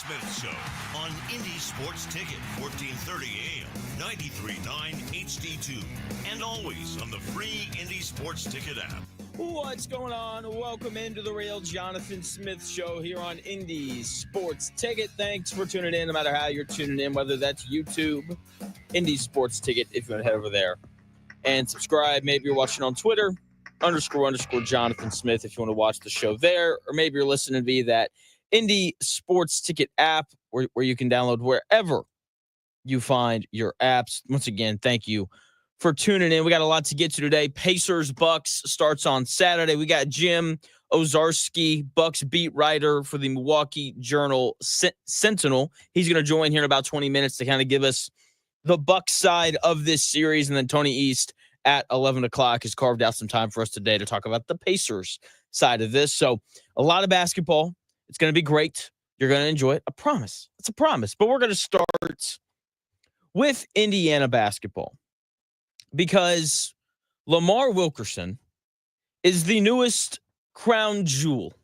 Smith Show on Indy Sports Ticket, 1430 AM, 93.9 HD2, and always on the free Indy Sports Ticket app. What's going on? Welcome into the real Jonathan Smith Show here on Indy Sports Ticket. Thanks for tuning in, no matter how you're tuning in, whether that's YouTube, Indy Sports Ticket, if you want to head over there and subscribe. Maybe you're watching on Twitter, __ Jonathan Smith, if you want to watch the show there, or maybe you're listening via that Indy Sports Ticket app where you can download wherever you find your apps. Once again, thank you for tuning in. We got a lot to get to today. Pacers Bucks starts on Saturday. We got Jim Owczarski, Bucks beat writer for the Milwaukee Journal Sentinel. He's going to join here in about 20 minutes to kind of give us the Bucks side of this series. And then Tony East at 11 o'clock has carved out some time for us today to talk about the Pacers side of this. So a lot of basketball. It's going to be great. You're going to enjoy it. I promise. It's a promise. But we're going to start with Indiana basketball because Lamar Wilkerson is the newest crown jewel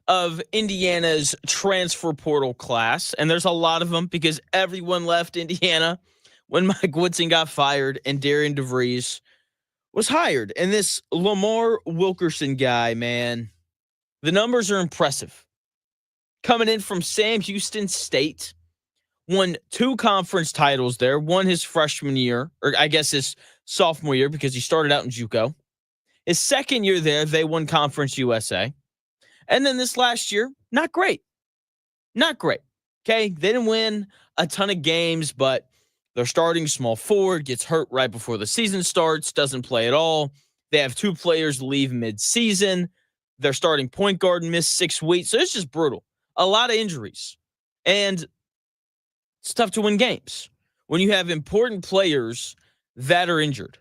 of Indiana's transfer portal class. And there's a lot of them because everyone left Indiana when Mike Woodson got fired and Darian DeVries was hired. And this Lamar Wilkerson guy, man, the numbers are impressive. Coming in from Sam Houston State, won 2 conference titles there, won his freshman year, or I guess his sophomore year because he started out in JUCO. His second year there, they won Conference USA. And then this last year, not great. Not great. Okay, they didn't win a ton of games, but their starting small forward gets hurt right before the season starts, doesn't play at all. They have 2 players leave mid-season. Their starting point guard missed 6 weeks, so it's just brutal. A lot of injuries. And it's tough to win games when you have important players that are injured.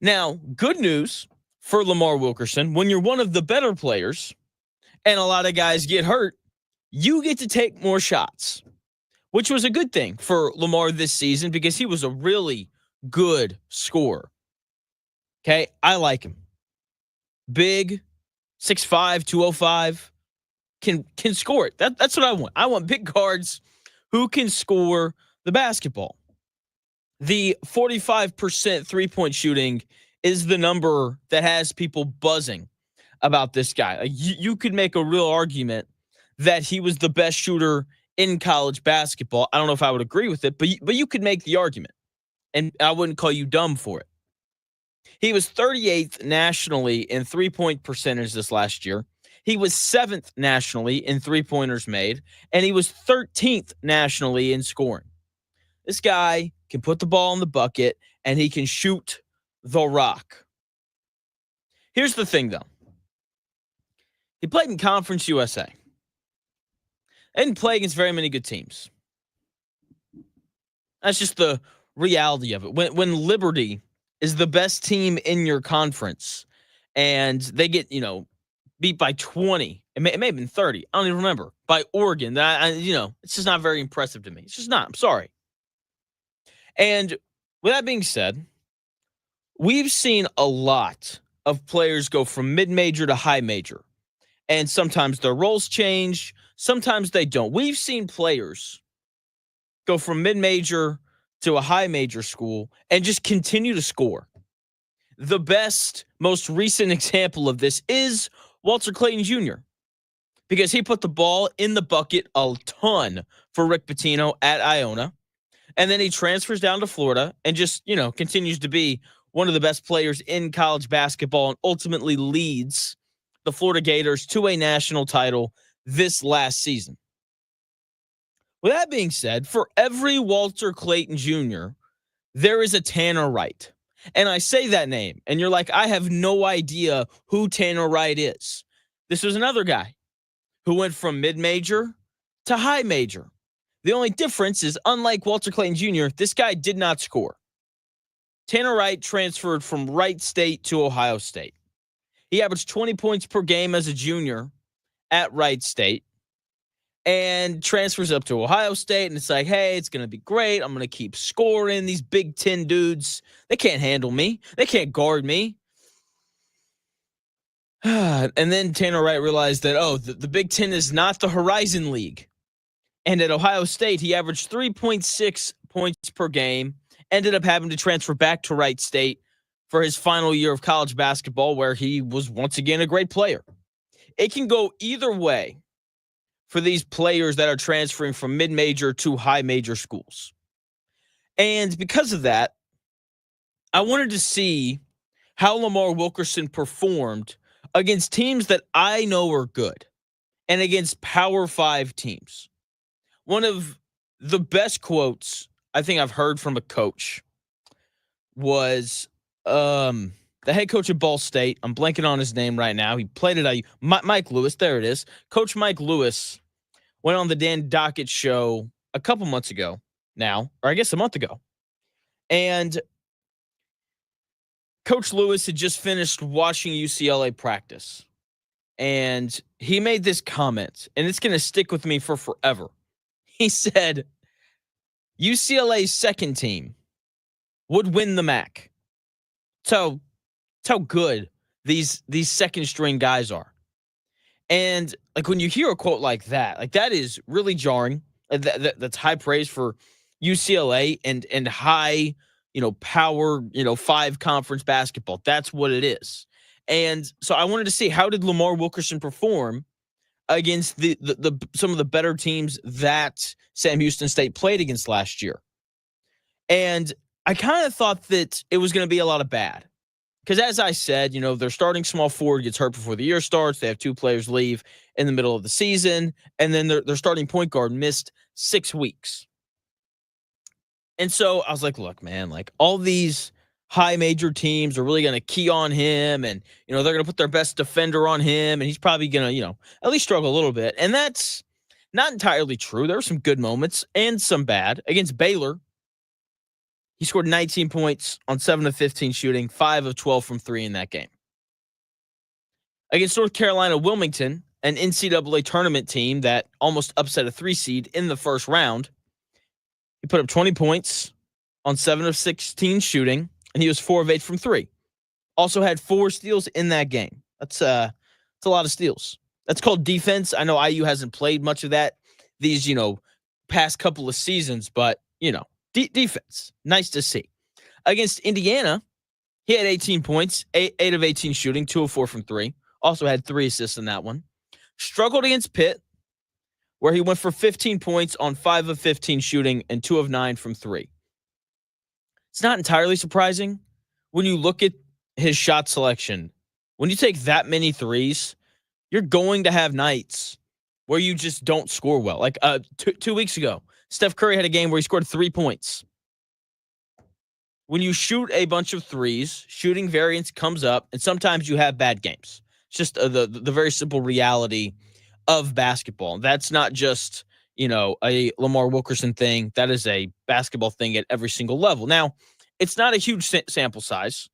Now, good news for Lamar Wilkerson, when you're one of the better players and a lot of guys get hurt, you get to take more shots, which was a good thing for Lamar this season because he was a really good scorer. Okay, I like him. Big, 6'5", 205, can score it. That's what I want. I want big guards who can score the basketball. The 45% three-point shooting is the number that has people buzzing about this guy. Like you could make a real argument that he was the best shooter in college basketball. I don't know if I would agree with it, but you could make the argument, and I wouldn't call you dumb for it. He was 38th nationally in three-point percentage this last year. He was 7th nationally in three-pointers made, and he was 13th nationally in scoring. This guy can put the ball in the bucket, and he can shoot the rock. Here's the thing, though. He played in Conference USA. They didn't play against very many good teams. That's just the reality of it. When Liberty is the best team in your conference, and they get, beat by 20. It may have been 30. I don't even remember. By Oregon. It's just not very impressive to me. It's just not. I'm sorry. And with that being said, we've seen a lot of players go from mid-major to high major. And sometimes their roles change. Sometimes they don't. We've seen players go from mid-major to a high major school and just continue to score. The best, most recent example of this is Walter Clayton Jr. because he put the ball in the bucket a ton for Rick Pitino at Iona. And then he transfers down to Florida and just, continues to be one of the best players in college basketball and ultimately leads the Florida Gators to a national title this last season. With that being said, for every Walter Clayton Jr., there is a Tanner Wright. And I say that name, and you're like, I have no idea who Tanner Wright is. This was another guy who went from mid-major to high major. The only difference is, unlike Walter Clayton Jr., this guy did not score. Tanner Wright transferred from Wright State to Ohio State. He averaged 20 points per game as a junior at Wright State and transfers up to Ohio State. And it's like, hey, it's going to be great. I'm going to keep scoring. These Big Ten dudes, they can't handle me. They can't guard me. And then Tanner Wright realized that, the Big Ten is not the Horizon League. And at Ohio State, he averaged 3.6 points per game, ended up having to transfer back to Wright State for his final year of college basketball, where he was once again a great player. It can go either way for these players that are transferring from mid-major to high-major schools. And because of that, I wanted to see how Lamar Wilkerson performed against teams that I know are good and against Power 5 teams. One of the best quotes I think I've heard from a coach was the head coach at Ball State. I'm blanking on his name right now. He played it at Mike Lewis. There it is. Coach Mike Lewis went on the Dan Dockett show a couple months ago now, or I guess a month ago. And Coach Lewis had just finished watching UCLA practice. And he made this comment, and it's going to stick with me for forever. He said, UCLA's second team would win the MAC. So that's how good these second string guys are. And like when you hear a quote like that is really jarring. That's high praise for UCLA and high, power, 5 conference basketball. That's what it is. And so I wanted to see, how did Lamar Wilkerson perform against the some of the better teams that Sam Houston State played against last year? And I kind of thought that it was going to be a lot of bad. Because as I said, their starting small forward gets hurt before the year starts. They have 2 players leave in the middle of the season. And then their starting point guard missed 6 weeks. And so I was like, look, man, like all these high major teams are really going to key on him. And, they're going to put their best defender on him. And he's probably going to, at least struggle a little bit. And that's not entirely true. There were some good moments and some bad. Against Baylor, he scored 19 points on 7 of 15 shooting, 5 of 12 from 3 in that game. Against North Carolina Wilmington, an NCAA tournament team that almost upset a 3 seed in the first round, he put up 20 points on 7 of 16 shooting, and he was 4 of 8 from 3. Also had 4 steals in that game. That's a lot of steals. That's called defense. I know IU hasn't played much of that these, past couple of seasons, but, defense. Nice to see. Against Indiana, he had 18 points, 8 of 18 shooting, 2 of 4 from 3. Also had 3 assists in that one. Struggled against Pitt, where he went for 15 points on 5 of 15 shooting and 2 of 9 from 3. It's not entirely surprising when you look at his shot selection. When you take that many threes, you're going to have nights where you just don't score well. Like 2 weeks ago, Steph Curry had a game where he scored 3 points. When you shoot a bunch of threes, shooting variance comes up, and sometimes you have bad games. It's just the very simple reality of basketball. That's not just, a Lamar Wilkerson thing. That is a basketball thing at every single level. Now, it's not a huge sample size,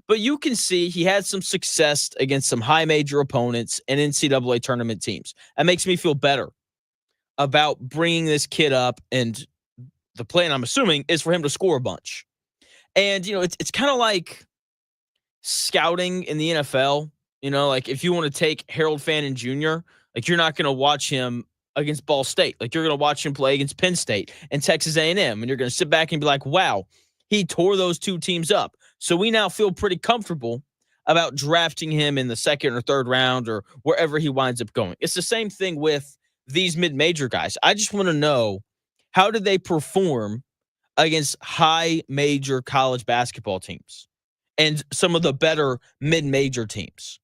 but you can see he had some success against some high major opponents and NCAA tournament teams. That makes me feel better about bringing this kid up, and the plan, I'm assuming, is for him to score a bunch. And, it's kind of like scouting in the NFL. Like if you want to take Harold Fannin Jr., like you're not going to watch him against Ball State. Like you're going to watch him play against Penn State and Texas A&M, and you're going to sit back and be like, wow, he tore those 2 teams up. So we now feel pretty comfortable about drafting him in the 2nd or 3rd round or wherever he winds up going. It's the same thing with these mid-major guys. I just want to know, how did they perform against high major college basketball teams and some of the better mid-major teams?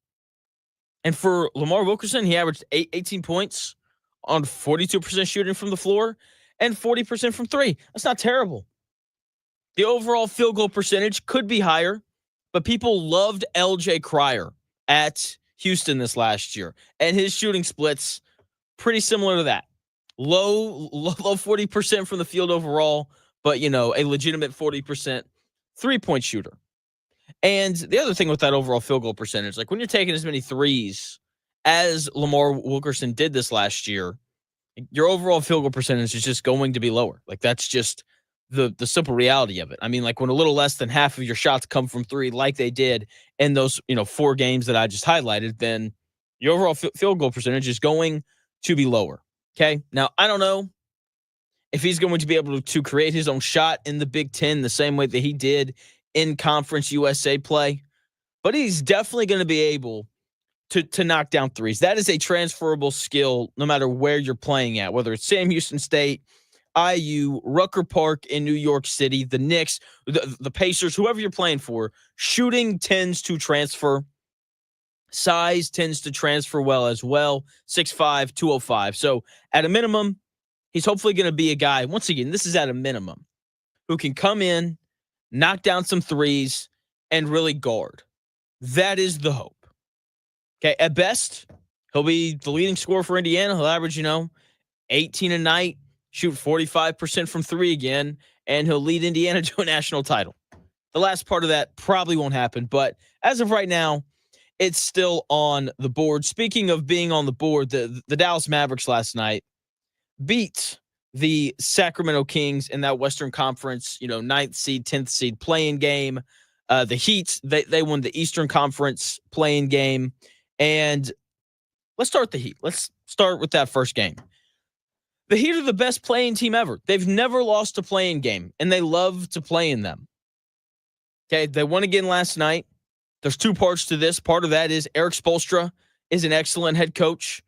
And for Lamar Wilkerson, he averaged 18 points on 42% shooting from the floor and 40% from 3. That's not terrible. The overall field goal percentage could be higher, but people loved LJ Cryer at Houston this last year, and his shooting splits pretty similar to that. Low 40% from the field overall, but, a legitimate 40% three-point shooter. And the other thing with that overall field goal percentage, like when you're taking as many threes as Lamar Wilkerson did this last year, your overall field goal percentage is just going to be lower. Like that's just the simple reality of it. I mean, like when a little less than half of your shots come from 3, like they did in those, 4 games that I just highlighted, then your overall field goal percentage is going to be lower. Okay. Now, I don't know if he's going to be able to create his own shot in the Big Ten the same way that he did in Conference USA play. But he's definitely going to be able to knock down threes. That is a transferable skill no matter where you're playing at, whether it's Sam Houston State, IU, Rucker Park in New York City, the Knicks, the Pacers, whoever you're playing for. Shooting tends to transfer. Size tends to transfer well as well. 6'5", 205. So at a minimum, he's hopefully going to be a guy, once again, this is at a minimum, who can come in, knock down some threes, and really guard. That is the hope. Okay, at best, he'll be the leading scorer for Indiana. He'll average, 18 a night, shoot 45% from three again, and he'll lead Indiana to a national title. The last part of that probably won't happen, but as of right now, it's still on the board. Speaking of being on the board, the Dallas Mavericks last night beat the Sacramento Kings in that Western Conference, 9th seed, 10th seed play-in game. The Heat, they won the Eastern Conference play-in game. And let's start with the Heat. Let's start with that first game. The Heat are the best play-in team ever. They've never lost a play-in game, and they love to play in them. Okay, they won again last night. There's two parts to this. Part of that is Eric Spoelstra is an excellent head coach.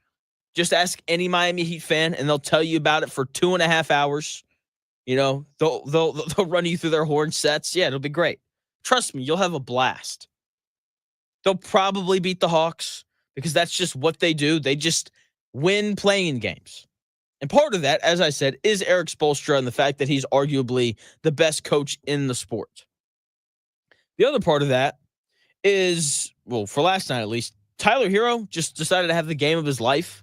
Just ask any Miami Heat fan, and they'll tell you about it for 2.5 hours. They'll run you through their horn sets. Yeah, it'll be great. Trust me, you'll have a blast. They'll probably beat the Hawks because that's just what they do. They just win playing games. And part of that, as I said, is Eric Spoelstra and the fact that he's arguably the best coach in the sport. The other part of that is, well, for last night at least, Tyler Hero just decided to have the game of his life.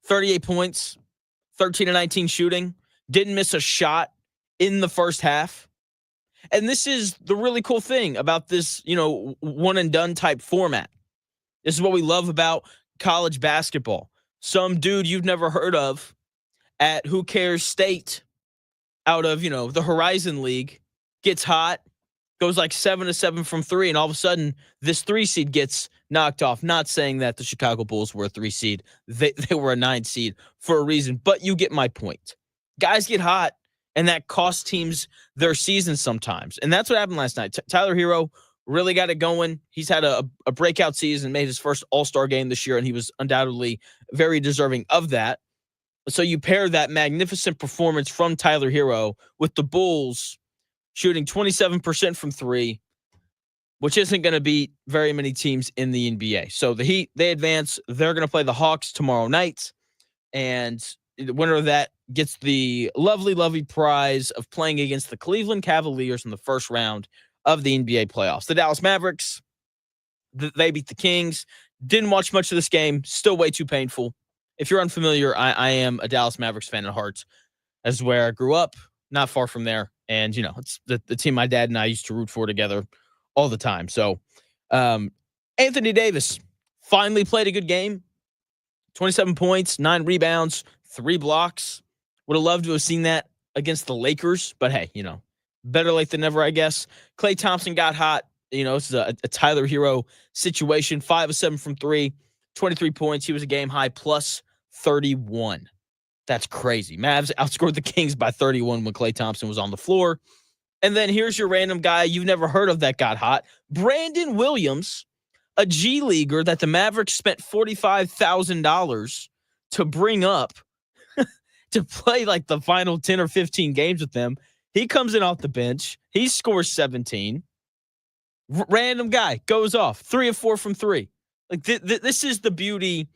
38 points, 13 to 19 shooting, didn't miss a shot in the first half. And this is the really cool thing about this, one and done type format. This is what we love about college basketball. Some dude you've never heard of at Who Cares State out of, the Horizon League gets hot, goes like 7-7 from three, and all of a sudden this 3 seed gets knocked off. Not saying that the Chicago Bulls were a 3 seed. They were a 9 seed for a reason, but you get my point. Guys get hot, and that costs teams their season sometimes. And that's what happened last night. Tyler Hero really got it going. He's had a breakout season, made his first All-Star game this year, and he was undoubtedly very deserving of that. So you pair that magnificent performance from Tyler Hero with the Bulls shooting 27% from three, which isn't going to beat very many teams in the NBA. So the Heat, they advance. They're going to play the Hawks tomorrow night, and the winner of that gets the lovely, lovely prize of playing against the Cleveland Cavaliers in the first round of the NBA playoffs. The Dallas Mavericks, they beat the Kings. Didn't watch much of this game. Still way too painful. If you're unfamiliar, I am a Dallas Mavericks fan at heart. That's where I grew up, not far from there. And, it's the team my dad and I used to root for together all the time. So Anthony Davis finally played a good game. 27 points, 9 rebounds, 3 blocks. Would have loved to have seen that against the Lakers. But, hey, better late than never, I guess. Klay Thompson got hot. This is a Tyler Hero situation. 5 of 7 from 3, 23 points. He was a game high plus 31. That's crazy. Mavs outscored the Kings by 31 when Klay Thompson was on the floor. And then here's your random guy you've never heard of that got hot. Brandon Williams, a G Leaguer that the Mavericks spent $45,000 to bring up to play like the final 10 or 15 games with them. He comes in off the bench. He scores 17. Random guy goes off 3 of 4 from 3. Like this is the beauty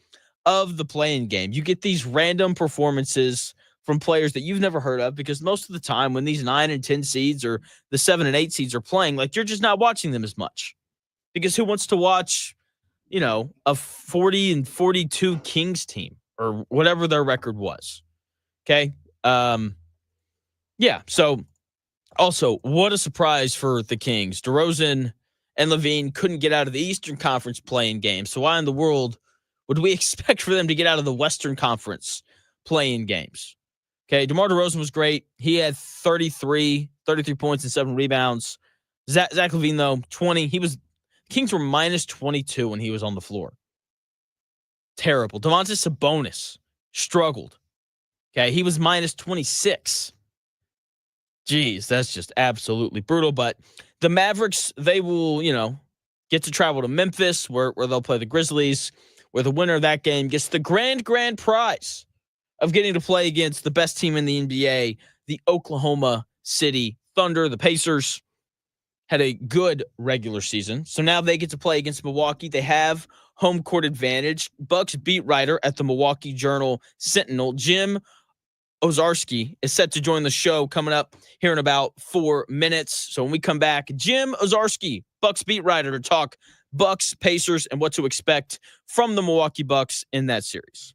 of the playing game. You get these random performances from players that you've never heard of, because most of the time when these 9 and 10 seeds or the 7 and 8 seeds are playing, like, you're just not watching them as much, because who wants to watch, a 40 and 42 Kings team or whatever their record was. Okay. Yeah. So also, what a surprise for the Kings. DeRozan and Levine couldn't get out of the Eastern Conference play-in games. So why in the world would we expect for them to get out of the Western Conference play-in games? Okay, DeMar DeRozan was great. He had 33 points and 7 rebounds. Zach LaVine, though, 20. Kings were minus 22 when he was on the floor. Terrible. Domantas Sabonis struggled. Okay, he was minus 26. Jeez, that's just absolutely brutal. But the Mavericks, they will, get to travel to Memphis where they'll play the Grizzlies, where the winner of that game gets the grand prize of getting to play against the best team in the NBA, the Oklahoma City Thunder. The Pacers had a good regular season, so now they get to play against Milwaukee. They have home court advantage. Bucks beat writer at the Milwaukee Journal Sentinel, Jim Owczarski, is set to join the show coming up here in about 4 minutes. So when we come back, Jim Owczarski, Bucks beat writer, to talk Bucks, Pacers, and what to expect from the Milwaukee Bucks in that series.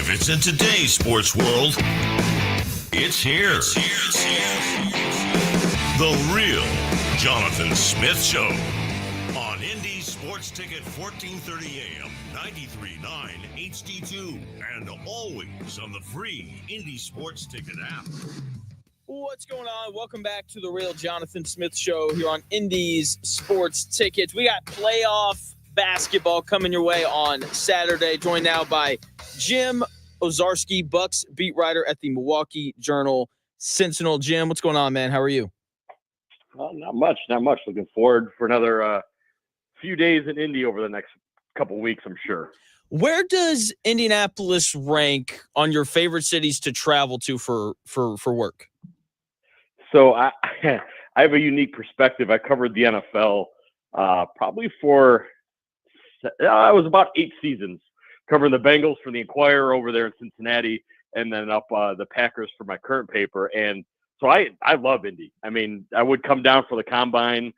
If it's in today's sports world, it's here. The Real Jonathan Smith Show on Indy Sports Ticket 1430 AM, 93.9 HD2, and always on the free Indy Sports Ticket app. What's going on? Welcome back to the Real Jonathan Smith Show here on Indy's Sports Ticket. We got playoff basketball coming your way on Saturday. Joined now by Jim Owczarski, Bucks beat writer at the Milwaukee Journal Sentinel. Jim, what's going on, man? How are you? Well, not much. Looking forward for another few days in Indy over the next couple weeks, I'm sure. Where does Indianapolis rank on your favorite cities to travel to for work? So I have a unique perspective. I covered the NFL probably for it was about 8 seasons, covering the Bengals for the Inquirer over there in Cincinnati, and then up the Packers for my current paper. And so I love Indy. I mean, I would come down for the Combine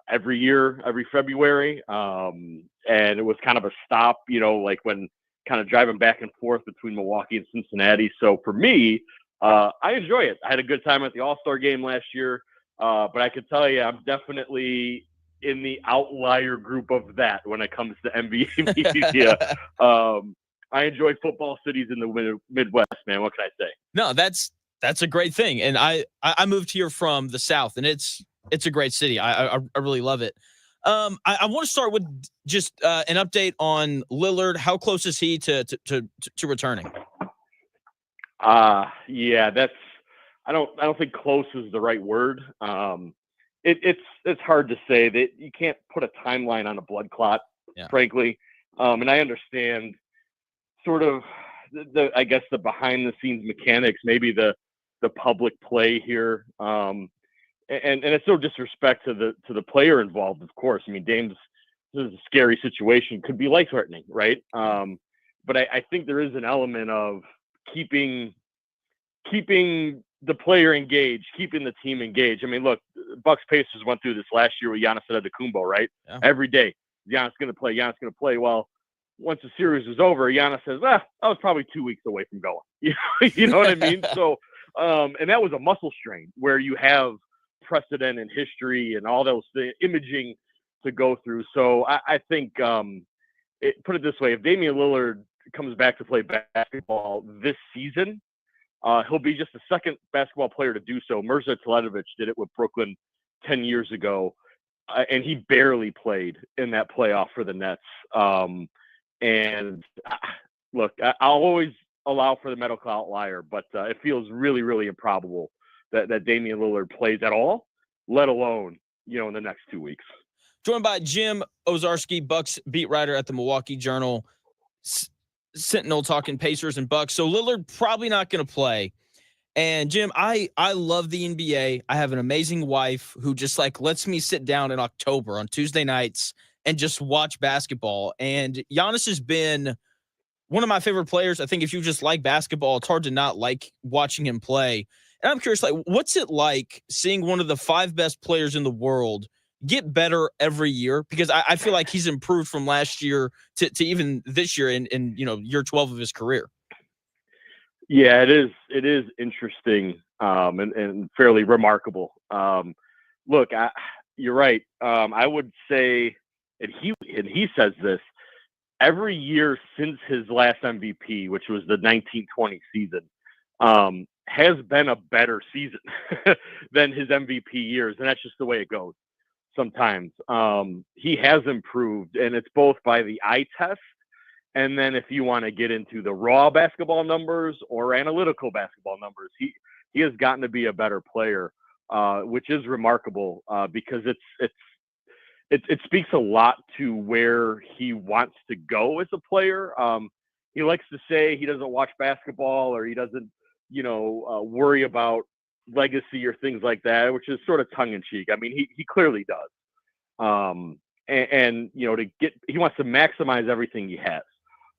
every year, every February, and it was kind of a stop, like when kind of driving back and forth between Milwaukee and Cincinnati. So for me, I enjoy it. I had a good time at the All-Star game last year, but I can tell you I'm definitely in the outlier group of that when it comes to NBA media. I enjoy football cities in the Midwest, man. What can I say? No, that's a great thing. And I moved here from the South, and it's a great city. I really love it. I want to start with just an update on Lillard. How close is he to returning? Yeah, I don't think close is the right word. It's hard to say that you can't put a timeline on a blood clot, frankly. And I understand sort of I guess the behind the scenes mechanics, maybe the public play here. And it's no disrespect to the player involved, of course. I mean, this is a scary situation, could be life threatening, right? But I think there is an element of keeping the player engaged, keeping the team engaged. I mean, look, Bucks Pacers went through this last year with Giannis Antetokounmpo, right? Yeah. Every day, Giannis going to play. Well, once the series is over, Giannis says, I was probably 2 weeks away from going. You know what I mean? So, and that was a muscle strain where you have precedent and history and all those imaging to go through. So I think, put it this way, if Damian Lillard comes back to play basketball this season, he'll be just the second basketball player to do so. Mirza Teletovic did it with Brooklyn 10 years ago, and he barely played in that playoff for the Nets. And look, I'll always allow for the medical outlier, but it feels really, really improbable that Damian Lillard plays at all, let alone, in the next 2 weeks. Joined by Jim Owczarski, Bucks beat writer at the Milwaukee Journal Sentinel, talking Pacers and Bucks. So Lillard probably not going to play. And Jim, I love the NBA. I have an amazing wife who just lets me sit down in October on Tuesday nights and just watch basketball. And Giannis has been one of my favorite players. I think if you just like basketball, it's hard to not like watching him play. And I'm curious, what's it like seeing one of the 5 best players in the world get better every year? Because I feel like he's improved from last year to even this year in year 12 of his career. Yeah, it is interesting and fairly remarkable. Look, you're right. I would say, and he says this, every year since his last MVP, which was the 1920 season, has been a better season than his MVP years, and that's just the way it goes. Sometimes he has improved, and it's both by the eye test, and then if you want to get into the raw basketball numbers or analytical basketball numbers, he has gotten to be a better player, which is remarkable because it speaks a lot to where he wants to go as a player. He likes to say he doesn't watch basketball or he doesn't, worry about legacy or things like that, which is sort of tongue in cheek. I mean, he clearly does. And he wants to maximize everything he has.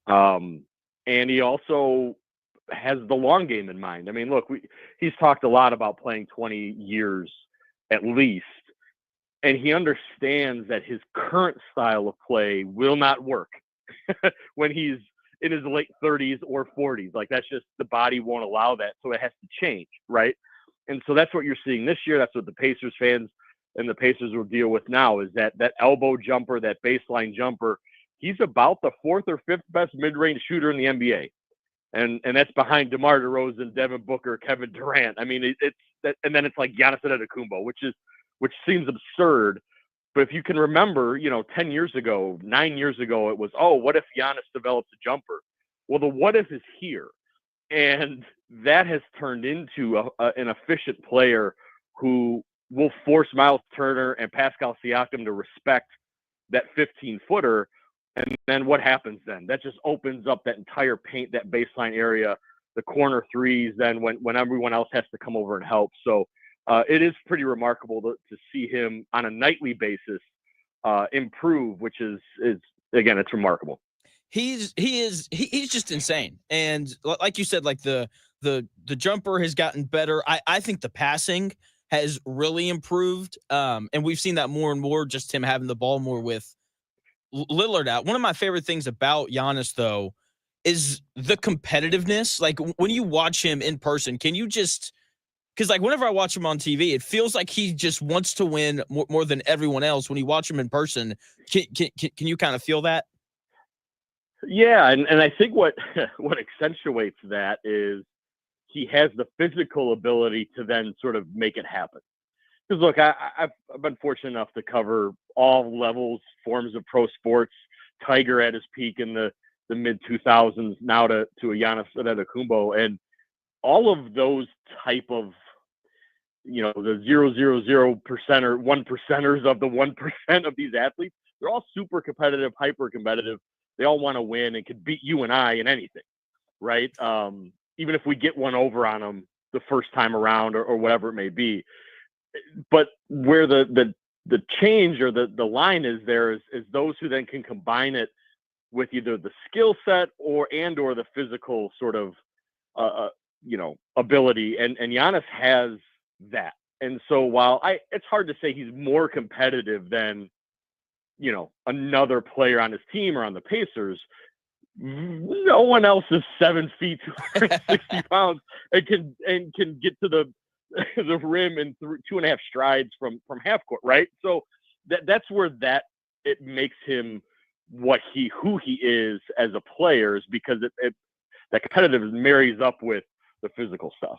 And he also has the long game in mind. I mean, look, he's talked a lot about playing 20 years at least, and he understands that his current style of play will not work when he's in his late 30s or 40s. Like, that's just, the body won't allow that. So it has to change, right? And so that's what you're seeing this year. That's what the Pacers fans and the Pacers will deal with now, is that elbow jumper, that baseline jumper. He's about the 4th or 5th best mid-range shooter in the NBA. And that's behind DeMar DeRozan, Devin Booker, Kevin Durant. I mean, it's that, and then it's like Giannis Antetokounmpo, which seems absurd. But if you can remember, 10 years ago, 9 years ago, it was, oh, what if Giannis develops a jumper? Well, the what if is here. And that has turned into an efficient player who will force Miles Turner and Pascal Siakam to respect that 15-footer. And then what happens then? That just opens up that entire paint, that baseline area, the corner threes, then when everyone else has to come over and help. So it is pretty remarkable to see him on a nightly basis improve, which is again, it's remarkable. He's just insane. And like you said, like the jumper has gotten better. I think the passing has really improved. And we've seen that more and more, just him having the ball more with Lillard out. One of my favorite things about Giannis, though, is the competitiveness. Like, when you watch him in person, can you just – because, like, whenever I watch him on TV, it feels like he just wants to win more than everyone else. When you watch him in person, can you kind of feel that? Yeah, and I think what accentuates that is he has the physical ability to then sort of make it happen. Because, look, I've been fortunate enough to cover all levels, forms of pro sports. Tiger at his peak in the mid-2000s, now to a Giannis Antetokounmpo. And all of those type of, the 0.000% or 1%ers of the 1% of these athletes, they're all super competitive, hyper competitive. They all want to win and could beat you and I in anything, right? Even if we get one over on them the first time around or whatever it may be. But where the change or the line is there is those who then can combine it with either the skill set or the physical sort of ability, and Giannis has that. And so while it's hard to say he's more competitive than another player on his team or on the Pacers, no one else is 7 feet, 260 pounds, and can get to the rim in 2.5 strides from half court, right? So that's where it makes him who he is as a player, is because that competitive marries up with the physical stuff.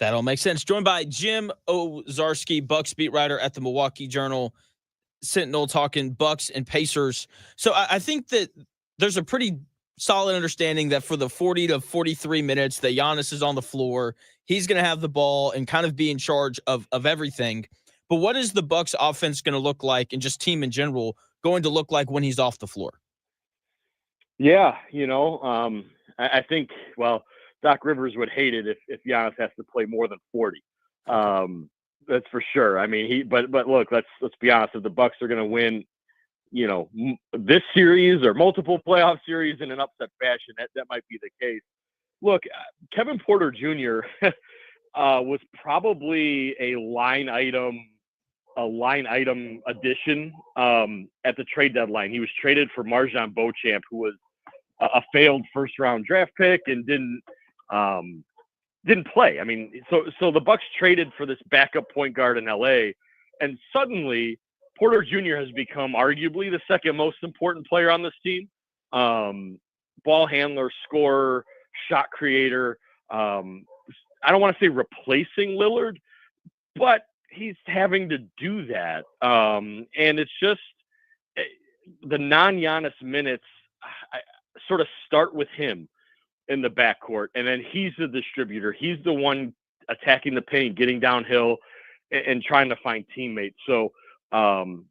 That all makes sense. Joined by Jim Owczarski, Bucks beat writer at the Milwaukee Journal Sentinel, talking Bucks and Pacers. So I think that there's a pretty solid understanding that for the 40 to 43 minutes that Giannis is on the floor, he's going to have the ball and kind of be in charge of everything. But what is the Bucks offense going to look like, and just team in general going to look like when he's off the floor? Yeah, I think, Doc Rivers would hate it if Giannis has to play more than 40. That's for sure. I mean, but look, let's be honest. If the Bucks are going to win, this series or multiple playoff series in an upset fashion, that might be the case. Look, Kevin Porter Jr. Was probably a line item addition at the trade deadline. He was traded for Marjan Beauchamp, who was a failed first-round draft pick and didn't play. I mean, so the Bucks traded for this backup point guard in LA, and suddenly Porter Jr. has become arguably the second most important player on this team. Ball handler, scorer, shot creator. I don't want to say replacing Lillard, but he's having to do that. And it's just the non-Giannis minutes sort of start with him in the backcourt, and then he's the distributor. He's the one attacking the paint, getting downhill, and trying to find teammates. So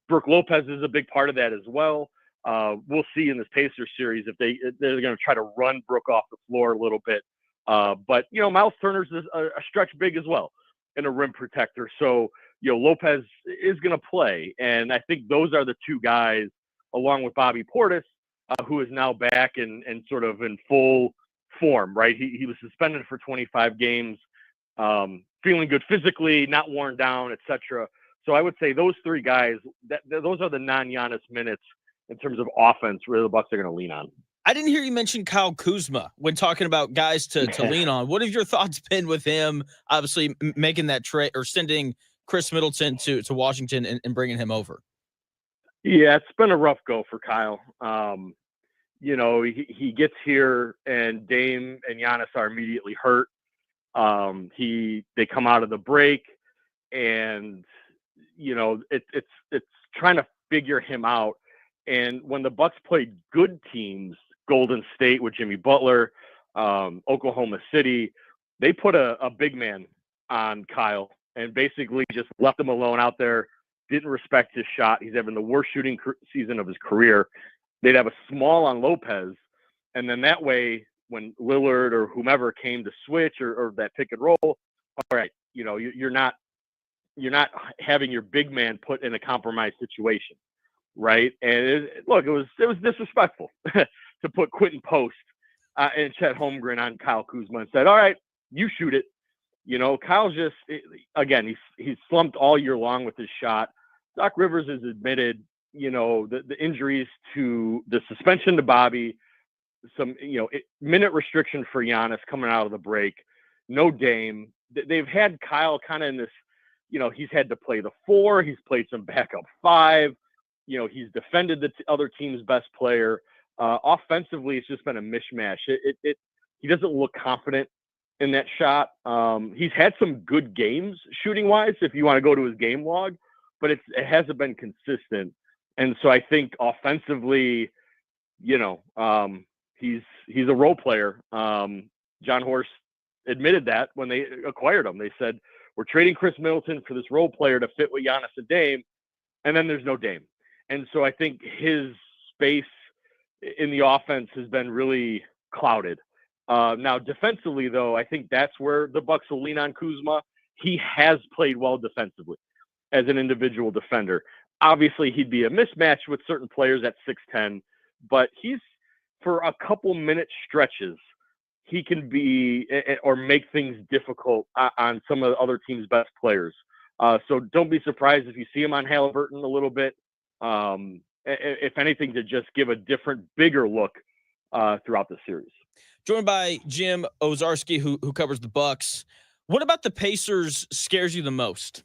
Brook Lopez is a big part of that as well. We'll see in this Pacers series if they're going to try to run Brook off the floor a little bit. But Miles Turner's a stretch big as well, and a rim protector. So Lopez is going to play, and I think those are the two guys, along with Bobby Portis, who is now back and sort of in full form. Right, he was suspended for 25 games, feeling good physically, not worn down, etc. So I would say those three guys, those are the non-Giannis minutes in terms of offense where the Bucks are going to lean on. I didn't hear you mention Kyle Kuzma when talking about guys to lean on. What have your thoughts been with him, obviously making that trade or sending Chris Middleton to Washington and bringing him over? Yeah, it's been a rough go for Kyle. He gets here and Dame and Giannis are immediately hurt. They come out of the break and, it's trying to figure him out. And when the Bucks played good teams, Golden State with Jimmy Butler, Oklahoma City, they put a big man on Kyle and basically just left him alone out there, didn't respect his shot. He's having the worst shooting season of his career. They'd have a small on Lopez, and then that way, when Lillard or whomever came to switch or that pick and roll, all right, you're not having your big man put in a compromised situation, right? And it was disrespectful to put Quentin Post and Chet Holmgren on Kyle Kuzma and said, all right, you shoot it. Kyle's just, again, he's slumped all year long with his shot. Doc Rivers has admitted, the injuries to the suspension to Bobby, some, minute restriction for Giannis coming out of the break, no Dame. They've had Kyle kind of in this, he's had to play the 4. He's played some backup 5. He's defended the other team's best player. Offensively, it's just been a mishmash. He doesn't look confident in that shot. He's had some good games shooting wise, if you want to go to his game log, but it hasn't been consistent. And so I think offensively, he's a role player. John Horst admitted that when they acquired him. They said, we're trading Chris Middleton for this role player to fit with Giannis and Dame, and then there's no Dame. And so I think his space in the offense has been really clouded. Now, defensively, though, I think that's where the Bucks will lean on Kuzma. He has played well defensively as an individual defender. Obviously, he'd be a mismatch with certain players at 6'10", but he's, for a couple minute stretches, he can be or make things difficult on some of the other team's best players. So don't be surprised if you see him on Haliburton a little bit. If anything, to just give a different, bigger look throughout the series. Joined by Jim Owczarski, who covers the Bucks. What about the Pacers scares you the most?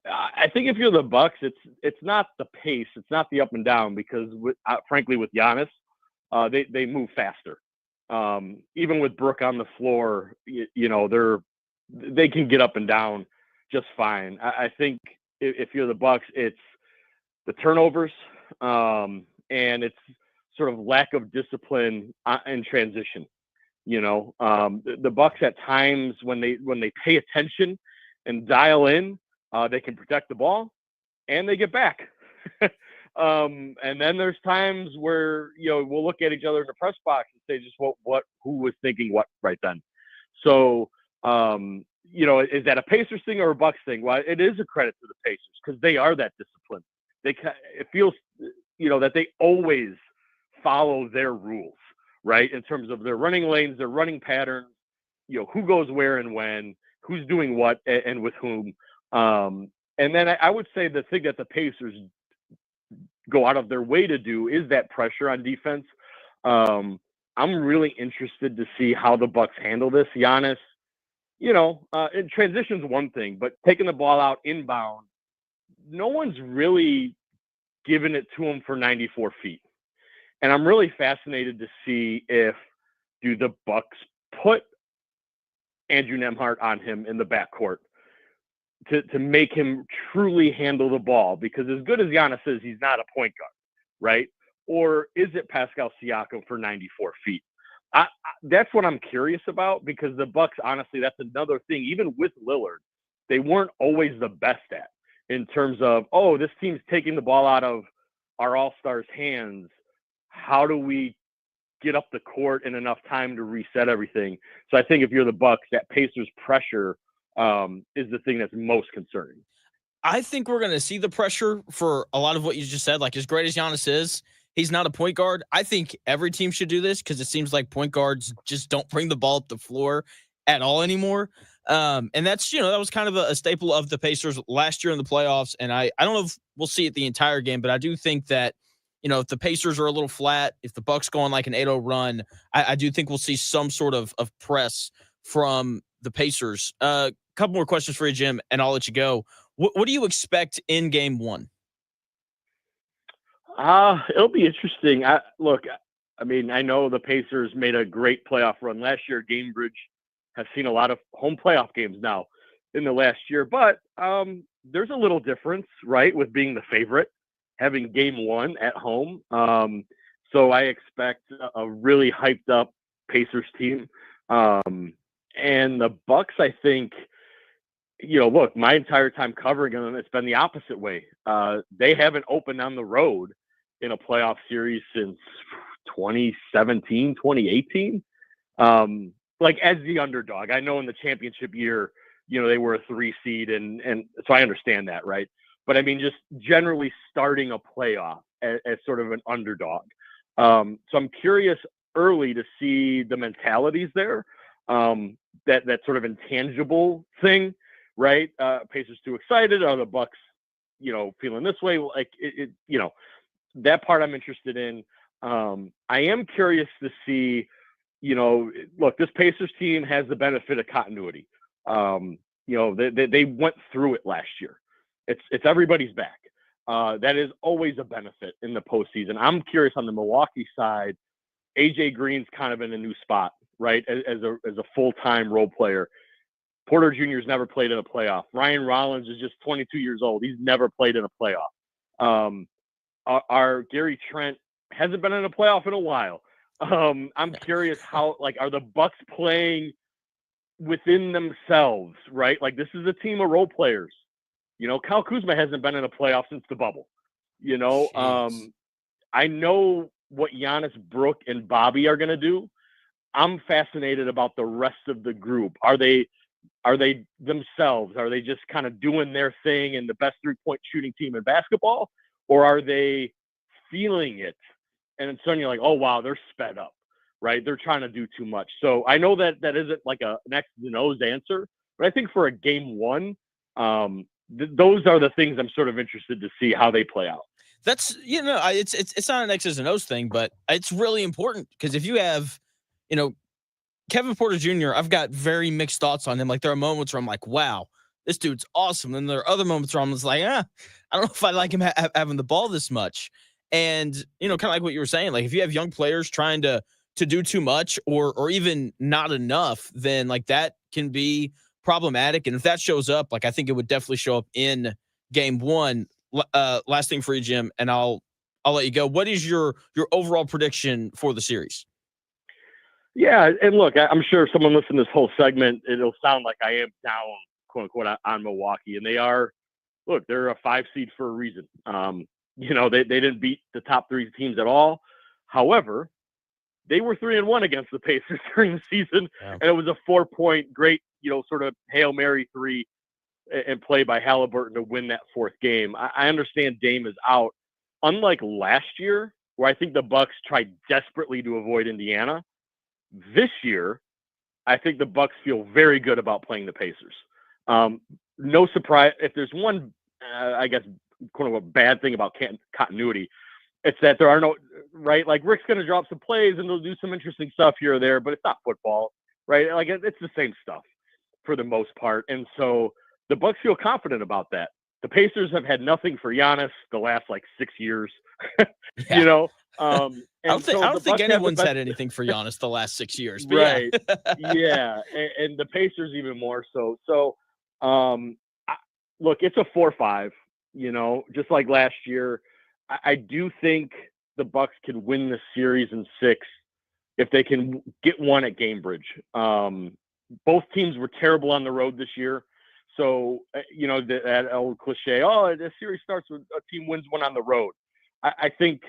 I think if you're the Bucks, it's not the pace, it's not the up and down, because frankly with Giannis, they move faster. Even with Brook on the floor, they can get up and down just fine. I think if you're the Bucks, it's the turnovers and it's sort of lack of discipline in transition. The Bucks at times when they pay attention and dial in, they can protect the ball and they get back. And then there's times where, we'll look at each other in the press box and say just who was thinking what right then. So, is that a Pacers thing or a Bucks thing? Well, it is a credit to the Pacers because they are that disciplined. It feels, that they always follow their rules, right? In terms of their running lanes, their running patterns, who goes where and when, who's doing what and with whom. And then I would say the thing that the Pacers go out of their way to do is that pressure on defense. I'm really interested to see how the Bucks handle this. Giannis, in transition's one thing, but taking the ball out inbound, no one's really given it to him for 94 feet. And I'm really fascinated to see do the Bucks put Andrew Nembhard on him in the backcourt to make him truly handle the ball, because as good as Giannis is, he's not a point guard, right? Or is it Pascal Siakam for 94 feet? That's what I'm curious about, because the Bucks, honestly, that's another thing. Even with Lillard, they weren't always the best at in terms of, this team's taking the ball out of our all-stars' hands. How do we get up the court in enough time to reset everything? So I think if you're the Bucks, that Pacers pressure is the thing that's most concerning. I think we're going to see the pressure for a lot of what you just said. Like, as great as Giannis is, he's not a point guard. I think every team should do this because it seems like point guards just don't bring the ball up the floor at all anymore. And that's, that was kind of a staple of the Pacers last year in the playoffs. And I don't know if we'll see it the entire game, but I do think that, if the Pacers are a little flat, if the Bucks go on like an 8-0 run, I do think we'll see some sort of press from the Pacers. Couple more questions for you, Jim, and I'll let you go. What do you expect in game one? It'll be interesting. I know the Pacers made a great playoff run last year. Gamebridge has seen a lot of home playoff games now in the last year, but there's a little difference, right, with being the favorite, having game one at home. So I expect a really hyped up Pacers team. And the Bucks, I think, look, my entire time covering them, it's been the opposite way. They haven't opened on the road in a playoff series since 2017, 2018. Like as the underdog. I know in the championship year, they were a 3 seed and so I understand that, right? But I mean, just generally starting a playoff as sort of an underdog. So I'm curious early to see the mentalities there. That sort of intangible thing, right? Pacers too excited. Are the Bucks, feeling this way? Like that part I'm interested in. I am curious to see, look, this Pacers team has the benefit of continuity. They went through it last year. It's everybody's back. That is always a benefit in the postseason. I'm curious on the Milwaukee side. AJ Green's kind of in a new spot, right? As a full-time role player. Porter Jr.'s never played in a playoff. Ryan Rollins is just 22 years old. He's never played in a playoff. Our Gary Trent hasn't been in a playoff in a while. I'm curious how, are the Bucks playing within themselves, right? Like this is a team of role players. Kyle Kuzma hasn't been in a playoff since the bubble. I know what Giannis, Brooke, and Bobby are going to do. I'm fascinated about the rest of the group. Are they themselves? Are they just kind of doing their thing and the best 3-point shooting team in basketball? Or are they feeling it? And suddenly you're like, oh, wow, they're sped up, right? They're trying to do too much. So I know that isn't like an X and O's answer, but I think for a game one, those are the things I'm sort of interested to see how they play out. That's, it's not an X's and O's thing, but it's really important because if you have, Kevin Porter Jr., I've got very mixed thoughts on him. Like there are moments where I'm like, wow, this dude's awesome. And there are other moments where I'm just like, I don't know if I like him having the ball this much. And, kind of like what you were saying, like if you have young players trying to do too much or even not enough, then like that can be problematic. And if that shows up, like I think it would definitely show up in game one. Last thing for you, Jim, and I'll let you go. What is your overall prediction for the series? Yeah, and look, I'm sure if someone listened to this whole segment, it'll sound like I am down, quote unquote, on Milwaukee, and they're a 5 seed for a reason. They didn't beat the top 3 teams at all. However, they were 3-1 against the Pacers during the season, and it was a 4-point great, sort of Hail Mary 3 and play by Haliburton to win that 4th game. I understand Dame is out. Unlike last year, where I think the Bucks tried desperately to avoid Indiana, this year, I think the Bucks feel very good about playing the Pacers. No surprise. If there's one, I guess, quote unquote, bad thing about continuity, it's that there are no, right? Like Rick's going to drop some plays and they'll do some interesting stuff here or there, but it's not football, right? Like it's the same stuff for the most part. And so the Bucks feel confident about that. The Pacers have had nothing for Giannis the last 6 years, I don't think anyone's had anything for Giannis the last 6 years. But right. Yeah. And the Pacers even more so. So, look, it's a 4-5, just like last year. I do think the Bucks can win the series in 6 if they can get one at Gamebridge. Both teams were terrible on the road this year. So, that old cliche, the series starts with a team wins one on the road. I think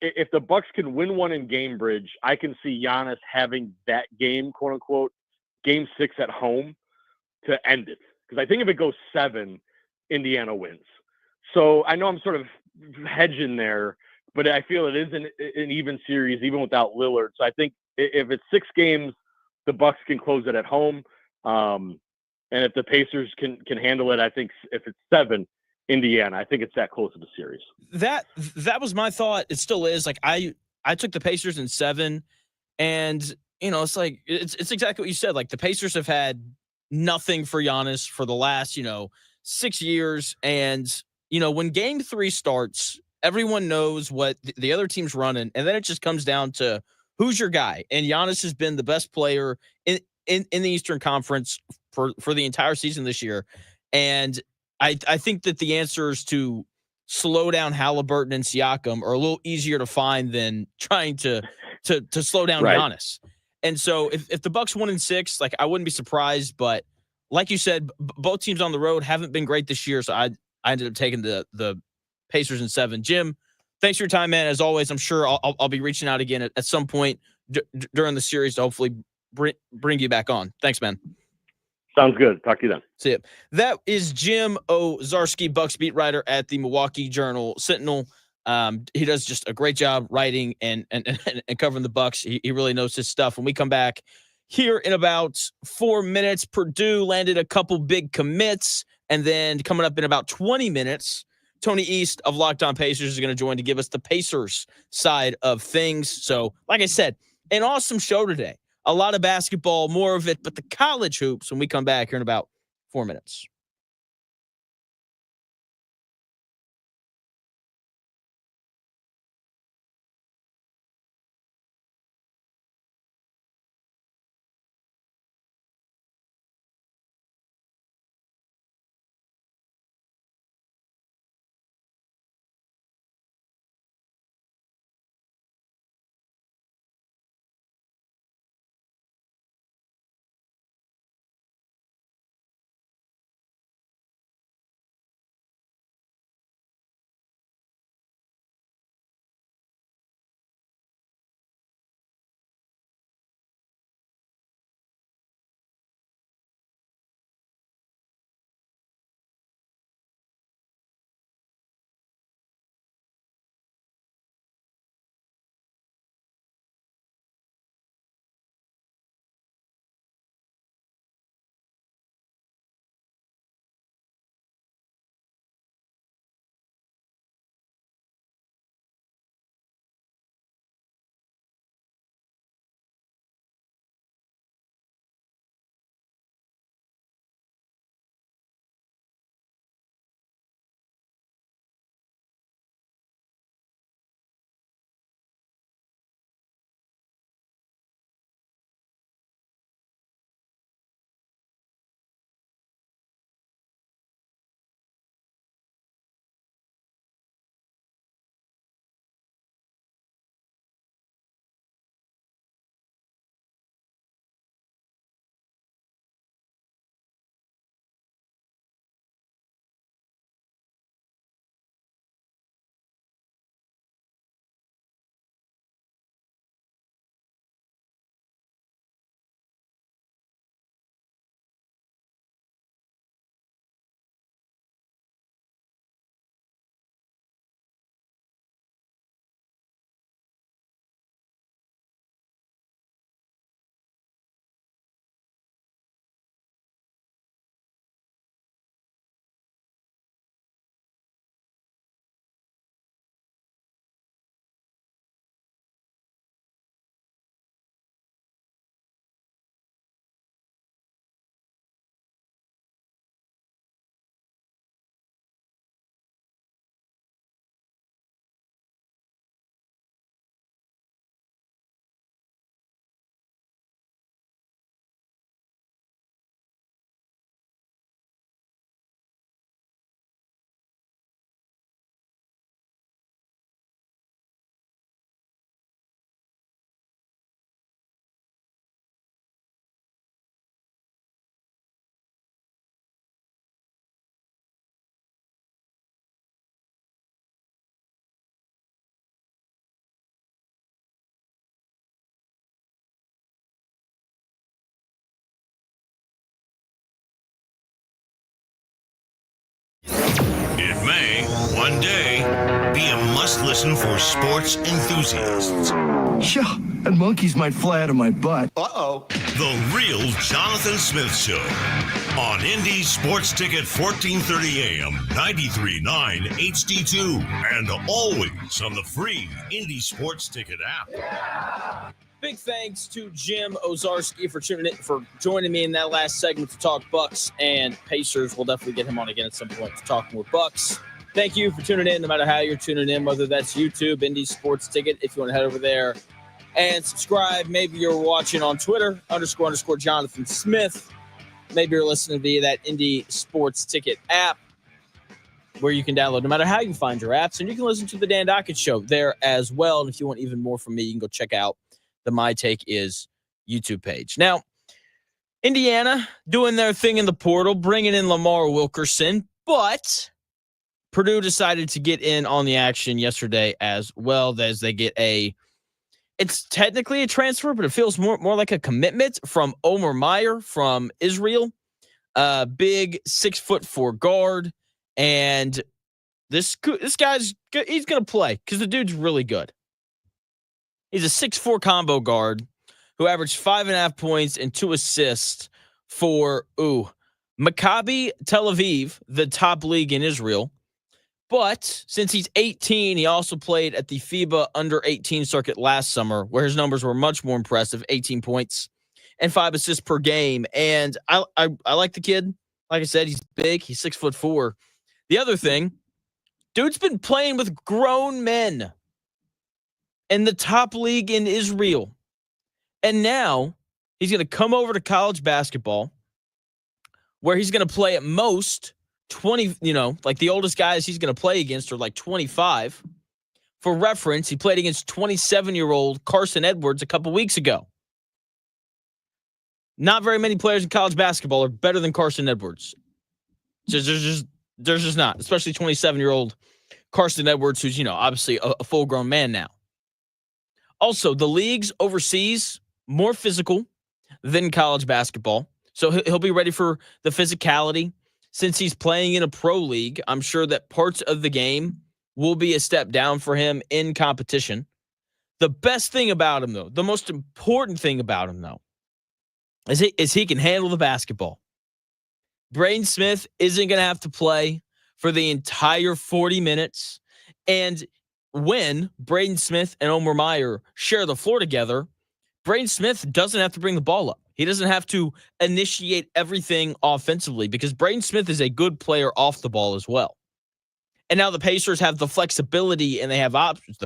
if the Bucks can win one in Gamebridge, I can see Giannis having that game, quote unquote, game 6 at home to end it. Because I think if it goes 7, Indiana wins. So I know I'm sort of hedging there, but I feel it is an even series, even without Lillard. So I think if it's 6 games, the Bucks can close it at home. And if the Pacers can handle it, I think if it's 7, Indiana. I think it's that close of a series. That was my thought. It still is. Like I took the Pacers in 7, and it's like it's exactly what you said. Like the Pacers have had nothing for Giannis for the last 6 years, and when Game 3 starts, everyone knows what the other team's running, and then it just comes down to who's your guy. And Giannis has been the best player in the Eastern Conference for the entire season this year, and I think that the answers to slow down Haliburton and Siakam are a little easier to find than trying to slow down Giannis. And so if the Bucks 1-6, like I wouldn't be surprised, but like you said, both teams on the road haven't been great this year. So I ended up taking the Pacers in 7. Jim, thanks for your time, man. As always, I'm sure I'll be reaching out again at some point during the series to hopefully bring you back on. Thanks, man. Sounds good. Talk to you then. See ya. That is Jim Owczarski, Bucks beat writer at the Milwaukee Journal Sentinel. He does just a great job writing and covering the Bucks. He really knows his stuff. When we come back here in about 4 minutes, Purdue landed a couple big commits, and then coming up in about 20 minutes, Tony East of Locked On Pacers is going to join to give us the Pacers side of things. So, like I said, an awesome show today. A lot of basketball, more of it, but the college hoops when we come back here in about 4 minutes. It may, one day, be a must-listen for sports enthusiasts. Shough, and monkeys might fly out of my butt. The real Jonathan Smith Show. On Indy Sports Ticket 1430 AM, 93.9 HD2, and always on the free Indy Sports Ticket app. Big thanks to Jim Owczarski for joining me in that last segment to talk Bucks and Pacers. We'll definitely get him on again at some point to talk more Bucks. Thank you for tuning in, no matter how you're tuning in, whether that's YouTube, Indy Sports Ticket, if you want to head over there and subscribe. Maybe you're watching on Twitter, __ Jonathan Smith. Maybe you're listening via that Indy Sports Ticket app where you can download no matter how you find your apps. And you can listen to the Dan Dockett Show there as well. And if you want even more from me, you can go check out the My Take Is YouTube page. Now, Indiana doing their thing in the portal, bringing in Lamar Wilkerson, but Purdue decided to get in on the action yesterday as well, as they get it's technically a transfer, but it feels more like a commitment from Omer Mayer from Israel. Big 6'4" guard. And this guy's good. He's going to play because the dude's really good. He's a 6'4" combo guard who averaged 5.5 points and 2 assists for Maccabi Tel Aviv, the top league in Israel. But since he's 18, he also played at the FIBA under-18 circuit last summer, where his numbers were much more impressive, 18 points and 5 assists per game. And I like the kid. Like I said, he's big. He's 6'4". The other thing, dude's been playing with grown men in the top league in Israel. And now he's going to come over to college basketball, where he's going to play at most 20, like the oldest guys he's going to play against are like 25. For reference, he played against 27-year-old Carson Edwards a couple weeks ago. Not very many players in college basketball are better than Carson Edwards. There's just not, especially 27-year-old Carson Edwards, who's, obviously a full-grown man now. Also, the leagues overseas, more physical than college basketball. So he'll be ready for the physicality. Since he's playing in a pro league, I'm sure that parts of the game will be a step down for him in competition. The best thing about him, though, the most important thing about him, though, is he can handle the basketball. Braden Smith isn't going to have to play for the entire 40 minutes. And when Braden Smith and Omer Mayer share the floor together, Braden Smith doesn't have to bring the ball up. He doesn't have to initiate everything offensively because Braden Smith is a good player off the ball as well. And now the Pacers have the flexibility and they have options.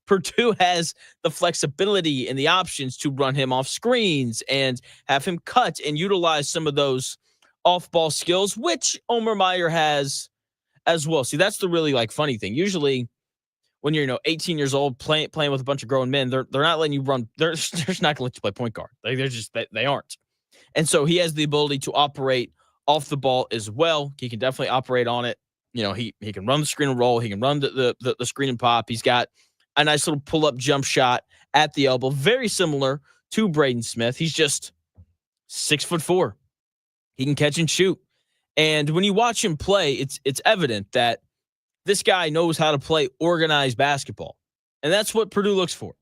Purdue has the flexibility and the options to run him off screens and have him cut and utilize some of those off-ball skills, which Omer Mayer has as well. See, that's the really funny thing. Usually when you're 18 years old playing with a bunch of grown men, they're not letting you run. They're just not going to let you play point guard. They aren't. And so he has the ability to operate off the ball as well. He can definitely operate on it. He can run the screen and roll. He can run the screen and pop. He's got a nice little pull-up jump shot at the elbow, very similar to Braden Smith. He's just 6'4". He can catch and shoot. And when you watch him play, it's evident that this guy knows how to play organized basketball. And that's what Purdue looks for.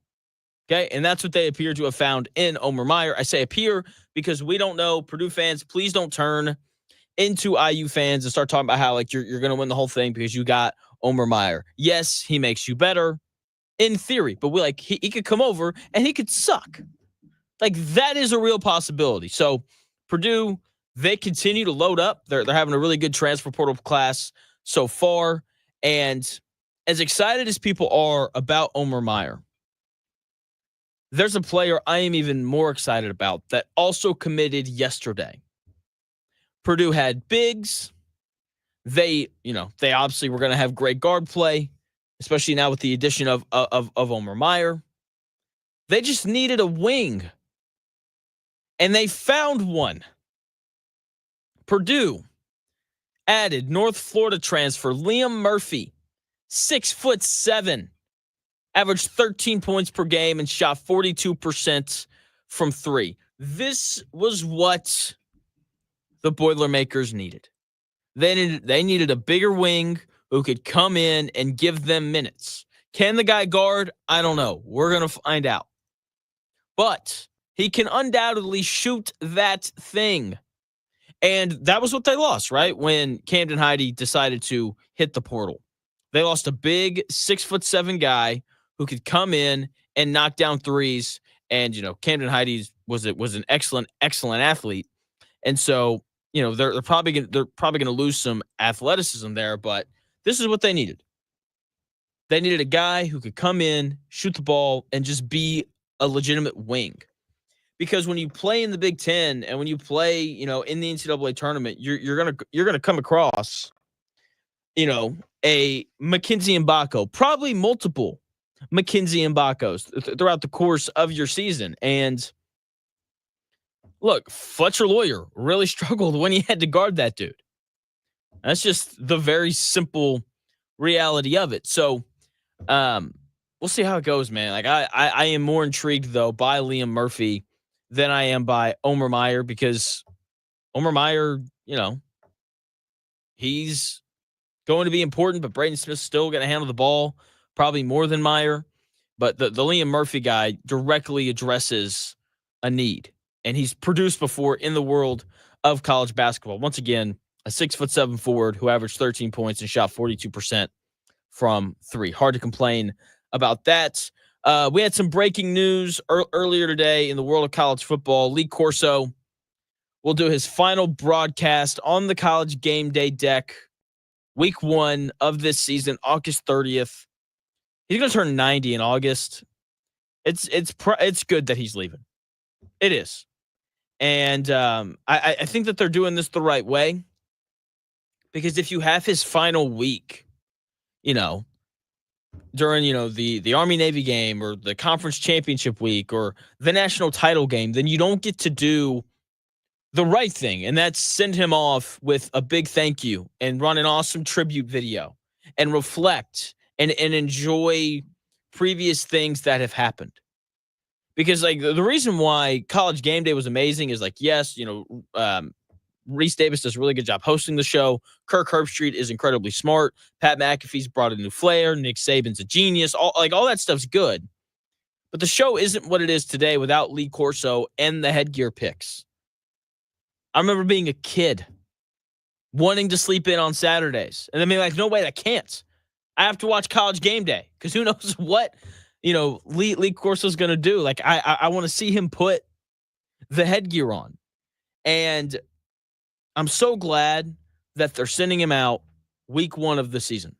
Okay? And that's what they appear to have found in Omer Mayer. I say appear because we don't know. Purdue fans, please don't turn into IU fans and start talking about how you're going to win the whole thing because you got Omer Mayer. Yes, he makes you better in theory, but he could come over and he could suck. That is a real possibility. So Purdue, they continue to load up. They're having a really good transfer portal class so far. And as excited as people are about Omer Mayer, there's a player I am even more excited about that also committed yesterday. Purdue had bigs. They obviously were going to have great guard play, especially now with the addition of Omer Mayer. They just needed a wing. And they found one. Purdue added North Florida transfer Liam Murphy, 6'7", averaged 13 points per game and shot 42% from 3. This was what the Boilermakers needed. They needed a bigger wing who could come in and give them minutes. Can the guy guard? I don't know. We're going to find out. But he can undoubtedly shoot that thing. And that was what they lost, right? When Camden Heide decided to hit the portal. They lost a big 6'7" guy who could come in and knock down threes. And, Camden Heide was an excellent athlete. And so, they're probably going to lose some athleticism there, but this is what they needed. They needed a guy who could come in, shoot the ball, and just be a legitimate wing. Because when you play in the Big Ten and when you play, in the NCAA tournament, you're gonna come across, a Mackenzie Mbako, probably multiple Mackenzie Mbakos throughout the course of your season. And look, Fletcher Lawyer really struggled when he had to guard that dude. That's just the very simple reality of it. So, we'll see how it goes, man. Like I am more intrigued though by Liam Murphy than I am by Omer Mayer, because Omer Mayer, he's going to be important, but Braden Smith's still going to handle the ball probably more than Mayer. But the Liam Murphy guy directly addresses a need, and he's produced before in the world of college basketball. Once again, a 6'7" forward who averaged 13 points and shot 42% from three. Hard to complain about that. We had some breaking news earlier today in the world of college football. Lee Corso will do his final broadcast on the College Game Day deck, week 1 of this season, August 30th. He's going to turn 90 in August. It's good that he's leaving. It is. And I think that they're doing this the right way, because if you have his final week, during, the Army-Navy game or the conference championship week or the national title game, then you don't get to do the right thing. And that's send him off with a big thank you and run an awesome tribute video and reflect and enjoy previous things that have happened. Because the reason why College Game Day was amazing is yes, Reese Davis does a really good job hosting the show. Kirk Herbstreit is incredibly smart. Pat McAfee's brought a new flair. Nick Saban's a genius. All that stuff's good. But the show isn't what it is today without Lee Corso and the headgear picks. I remember being a kid wanting to sleep in on Saturdays and then being like, no, wait, I can't. I have to watch College Game Day, because who knows what, Lee Corso's going to do. I want to see him put the headgear on. And I'm so glad that they're sending him out week 1 of the season,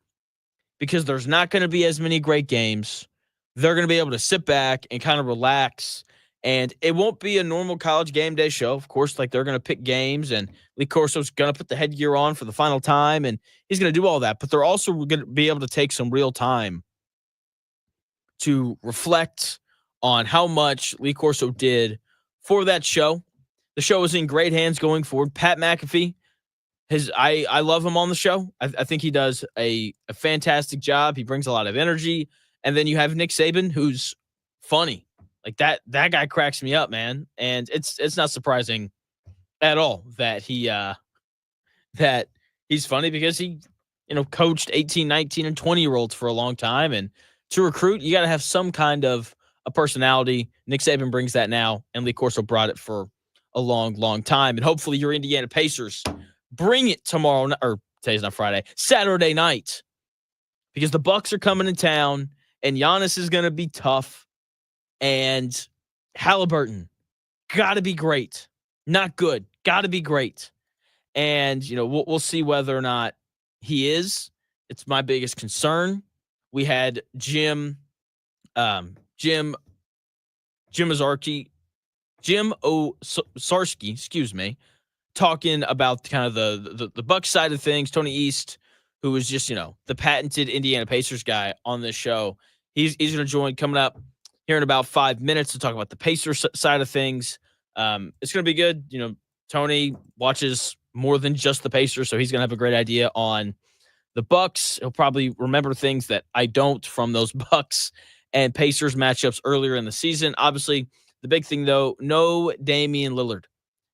because there's not going to be as many great games. They're going to be able to sit back and kind of relax, and it won't be a normal College Game Day show. Of course, they're going to pick games, and Lee Corso's going to put the headgear on for the final time, and he's going to do all that. But they're also going to be able to take some real time to reflect on how much Lee Corso did for that show. The show is in great hands going forward. Pat McAfee, I love him on the show. I think he does a fantastic job. He brings a lot of energy. And then you have Nick Saban, who's funny. That guy cracks me up, man. And it's not surprising at all that he's funny, because he, coached 18, 19, and 20-year-olds for a long time. And to recruit, you got to have some kind of a personality. Nick Saban brings that now, and Lee Corso brought it for a long, long time. And hopefully your Indiana Pacers bring it tomorrow, or today's not Friday, Saturday night, because the Bucks are coming to town, and Giannis is going to be tough, and Haliburton got to be great. Not good. Got to be great. And, we'll see whether or not he is. It's my biggest concern. We had Jim Owczarski, talking about kind of the Bucks side of things. Tony East, who was just, the patented Indiana Pacers guy on this show, he's going to join coming up here in about 5 minutes to talk about the Pacers side of things. It's going to be good. Tony watches more than just the Pacers, so he's going to have a great idea on the Bucks. He'll probably remember things that I don't from those Bucks and Pacers matchups earlier in the season. Obviously, the big thing, though, no Damian Lillard.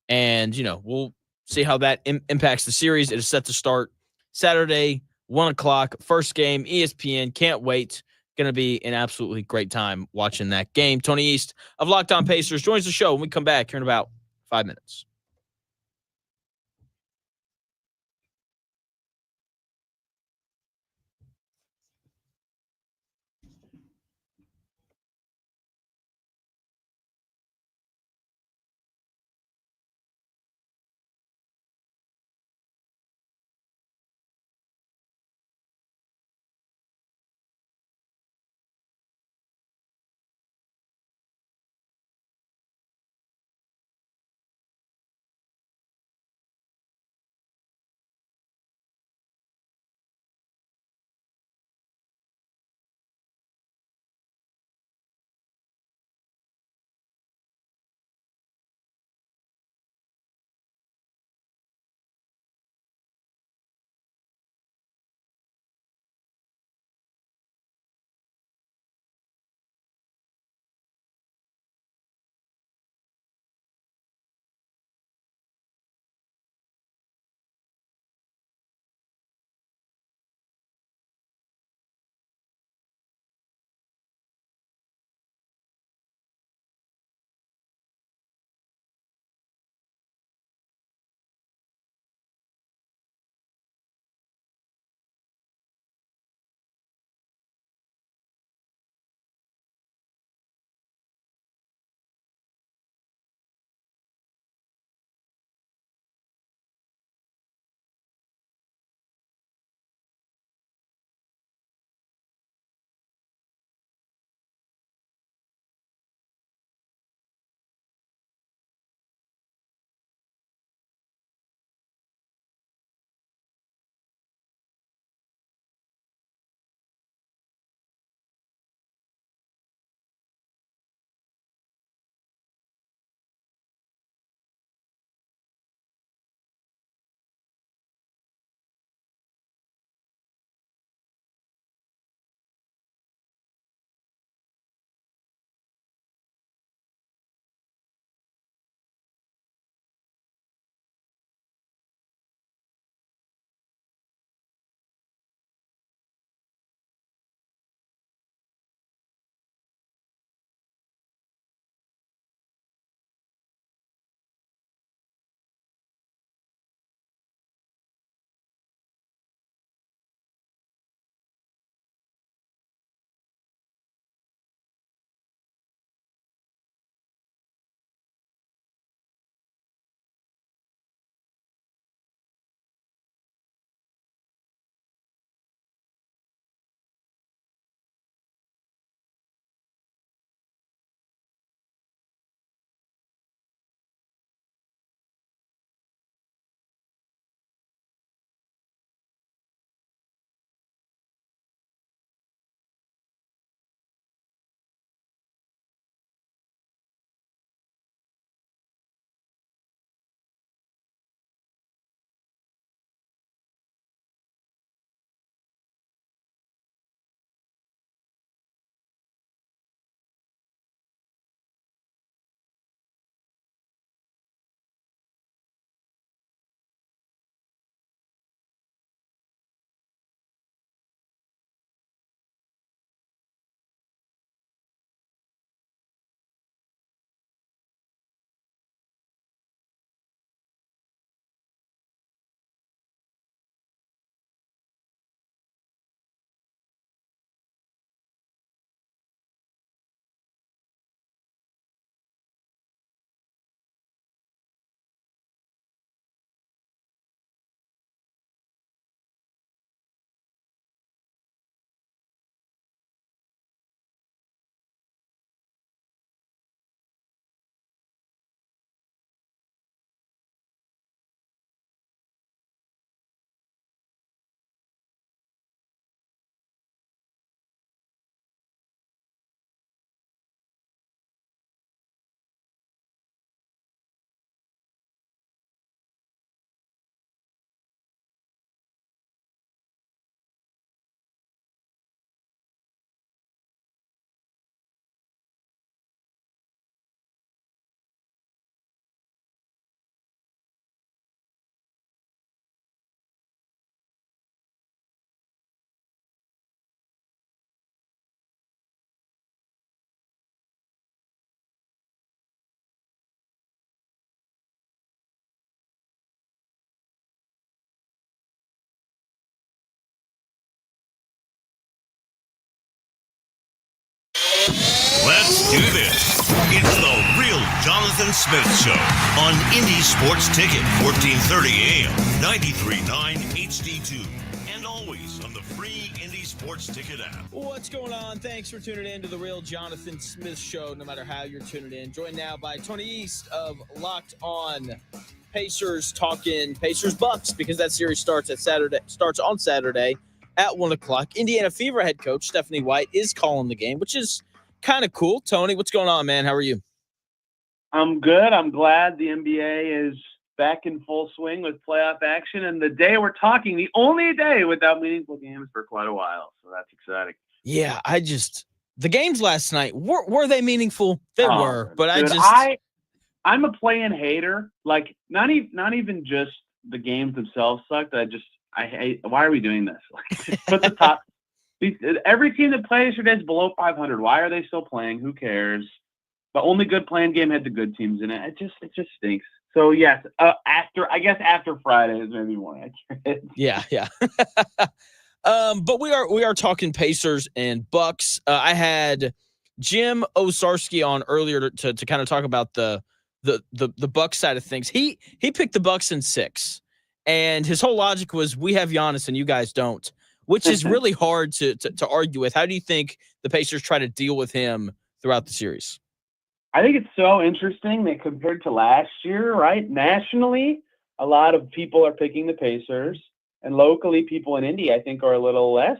And, we'll see how that impacts the series. It is set to start Saturday, 1 o'clock, first game, ESPN. Can't wait. Going to be an absolutely great time watching that game. Tony East of Locked On Pacers joins the show when we come back here in about 5 minutes. Let's do this. It's the Real Jonathan Smith Show on Indy Sports Ticket, 1430 AM, 93.9 HD2, and always on the free Indy Sports Ticket app. What's going on? Thanks for tuning in to the Real Jonathan Smith Show, no matter how you're tuning in. Joined now by Tony East of Locked On Pacers, talking Pacers Bucks, because that series starts on Saturday at 1 o'clock. Indiana Fever head coach Stephanie White is calling the game, which is kind of cool. Tony, what's going on, man? How are you? I'm good. I'm glad the NBA is back in full swing with playoff action. And the day we're talking, the only day without meaningful games for quite a while. So that's exciting. Yeah, the games last night, were they meaningful? They were, but dude, I'm a play-in hater. Like, not even just the games themselves sucked. I hate, why are we doing this? Like, put the top. Every team that plays today is below 500. Why are they still playing? Who cares? The only good playing game had the good teams in it. It just stinks. So yes, after Friday is maybe more accurate. Yeah. But we are talking Pacers and Bucks. I had Jim Owczarski on earlier to kind of talk about the Bucks side of things. He picked the Bucks in 6, and his whole logic was, we have Giannis and you guys don't, which is really hard to argue with. How do you think the Pacers try to deal with him throughout the series? I think it's so interesting that compared to last year, right? Nationally, a lot of people are picking the Pacers, and locally, people in Indy, I think, are a little less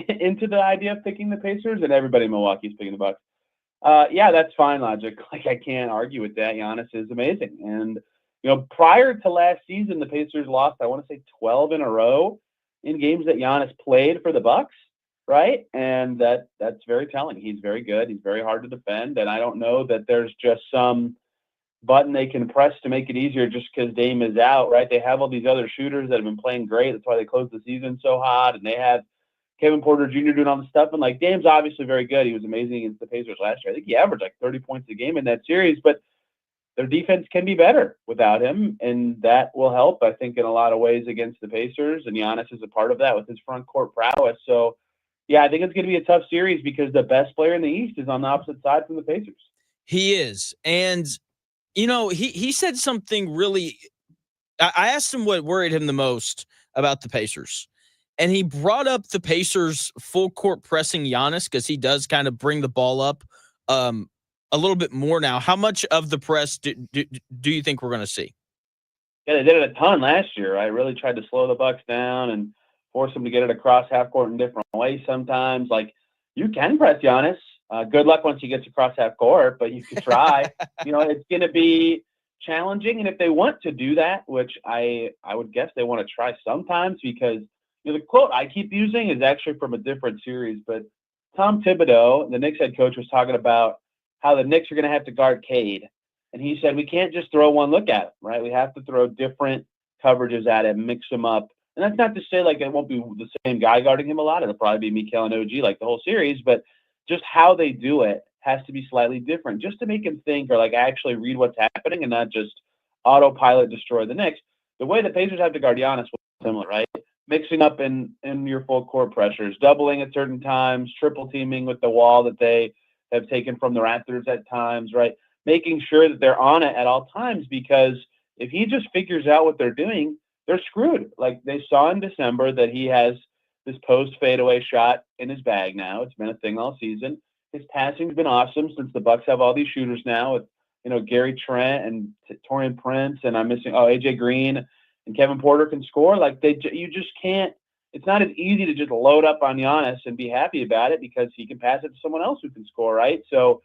into the idea of picking the Pacers, and everybody in Milwaukee is picking the Bucks. Yeah, that's fine logic. Like, I can't argue with that. Giannis is amazing. And, prior to last season, the Pacers lost, I want to say 12 in a row in games that Giannis played for the Bucks, right? And that's very telling. He's very good. He's very hard to defend. And I don't know that there's just some button they can press to make it easier just because Dame is out, right? They have all these other shooters that have been playing great. That's why they closed the season so hot. And they have Kevin Porter Jr. doing all the stuff. And, like, Dame's obviously very good. He was amazing against the Pacers last year. I think he averaged like 30 points a game in that series. But their defense can be better without him, and that will help, I think, in a lot of ways against the Pacers. And Giannis is a part of that with his front court prowess. So, yeah, I think it's going to be a tough series because the best player in the East is on the opposite side from the Pacers. He is. And, he said something really – I asked him what worried him the most about the Pacers. And he brought up the Pacers full court pressing Giannis because he does kind of bring the ball up a little bit more now. How much of the press do you think we're going to see? Yeah, they did it a ton last year. I really tried to slow the Bucks down and force them to get it across half court in different ways sometimes. Like, you can press Giannis. Good luck once he gets across half court, but you can try. It's going to be challenging. And if they want to do that, which I would guess they want to try sometimes, because the quote I keep using is actually from a different series, but Tom Thibodeau, the Knicks head coach, was talking about how the Knicks are going to have to guard Cade. And he said, we can't just throw one look at him, right? We have to throw different coverages at him, mix them up. And that's not to say, like, it won't be the same guy guarding him a lot. It'll probably be Mikal and OG like the whole series, but just how they do it has to be slightly different just to make him think, or like actually read what's happening and not just autopilot destroy the Knicks. The way the Pacers have to guard Giannis was similar, right? Mixing up in your full court pressures, doubling at certain times, triple teaming with the wall that they have taken from the Raptors at times, right? Making sure that they're on it at all times, because if he just figures out what they're doing, they're screwed. Like, they saw in December that he has this post fadeaway shot in his bag now. It's been a thing all season. His passing's been awesome since the Bucks have all these shooters now with, Gary Trent and Taurean Prince, and I'm missing, AJ Green, and Kevin Porter can score. Like, you just can't. It's not as easy to just load up on Giannis and be happy about it, because he can pass it to someone else who can score, right? So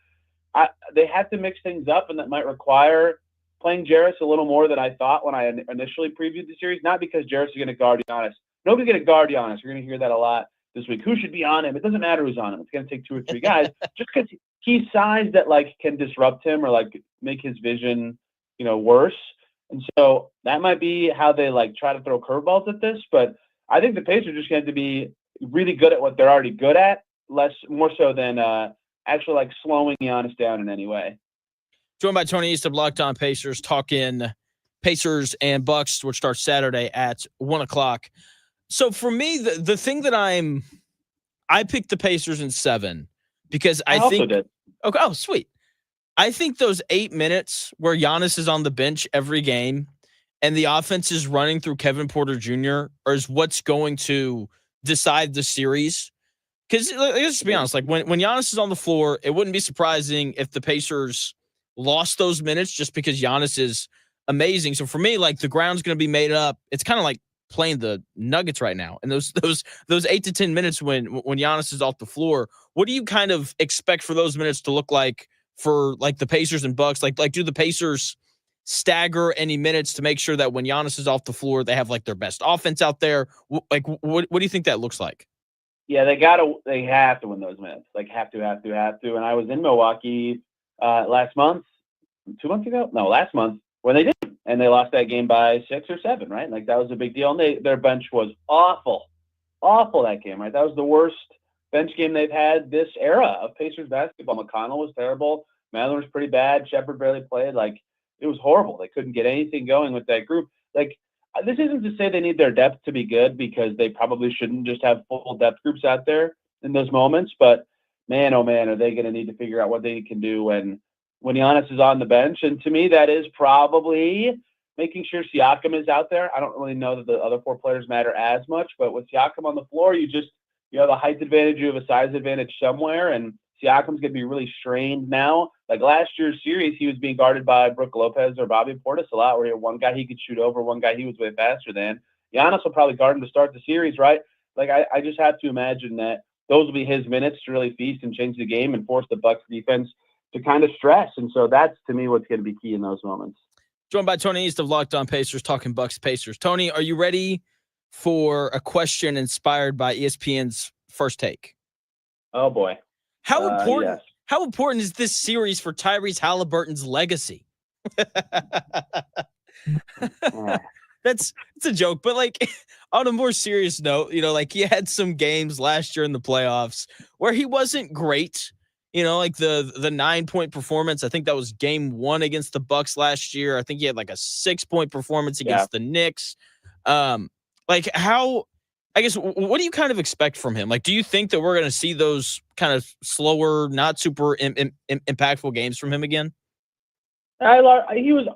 they have to mix things up, and that might require playing Jarris a little more than I thought when I initially previewed the series. Not because Jarris is going to guard Giannis. Nobody's going to guard Giannis. You're going to hear that a lot this week. Who should be on him? It doesn't matter who's on him. It's going to take 2 or 3 guys just because he's size that, like, can disrupt him or, like, make his vision, worse. And so that might be how they, like, try to throw curveballs at this, but I think the Pacers are just going to be really good at what they're already good at, more so than actually, like, slowing Giannis down in any way. Joined by Tony East of Locked On Pacers, talking Pacers and Bucks, which starts Saturday at 1 o'clock. So for me, the thing that I picked the Pacers in 7, because I think also did. Okay, oh sweet. I think those 8 minutes where Giannis is on the bench every game and the offense is running through Kevin Porter Jr. is what's going to decide the series. Because let's be honest, like when Giannis is on the floor, it wouldn't be surprising if the Pacers lost those minutes just because Giannis is amazing. So for me, like the ground's going to be made up. It's kind of like playing the Nuggets right now, and those 8 to 10 minutes when Giannis is off the floor. What do you kind of expect for those minutes to look like for like the Pacers and Bucks? Like do the Pacers stagger any minutes to make sure that when Giannis is off the floor, they have like their best offense out there? Like what do you think that looks like? Yeah, they have to win those minutes. Like have to. And I was in Milwaukee last month, 2 months ago? No, last month when they didn't, and they lost that game by 6 or 7, right? Like that was a big deal. And their bench was awful that game, right? That was the worst bench game they've had this era of Pacers basketball. McConnell was terrible. Madler was pretty bad. Shepherd barely played. Like it was horrible. They couldn't get anything going with that group. Like this isn't to say they need their depth to be good, because they probably shouldn't just have full depth groups out there in those moments. But man, oh man, are they going to need to figure out what they can do when Giannis is on the bench? And to me, that is probably making sure Siakam is out there. I don't really know that the other 4 players matter as much, but with Siakam on the floor, you have a height advantage, you have a size advantage somewhere, and Siakam's going to be really strained now. Like last year's series, he was being guarded by Brook Lopez or Bobby Portis a lot, where you had one guy he could shoot over, one guy he was way faster than. Giannis will probably guard him to start the series, right? Like I just have to imagine that those will be his minutes to really feast and change the game and force the Bucks defense to kind of stress. And so that's, to me, what's going to be key in those moments. Joined by Tony East of Locked On Pacers, talking Bucks Pacers. Tony, are you ready for a inspired by ESPN's First Take? Oh boy. How important yes. How important is this series for Tyrese Haliburton's legacy? It's a joke, but like on a more serious note, like he had some games last year in the playoffs where he wasn't great. Like the 9-point performance. I think that was game 1 against the Bucks last year. I think he had like a 6-point performance against the Knicks. Like how, I guess, what do you kind of expect from him? Like, do you think that we're going to see those kind of slower, not super impactful games from him again? He was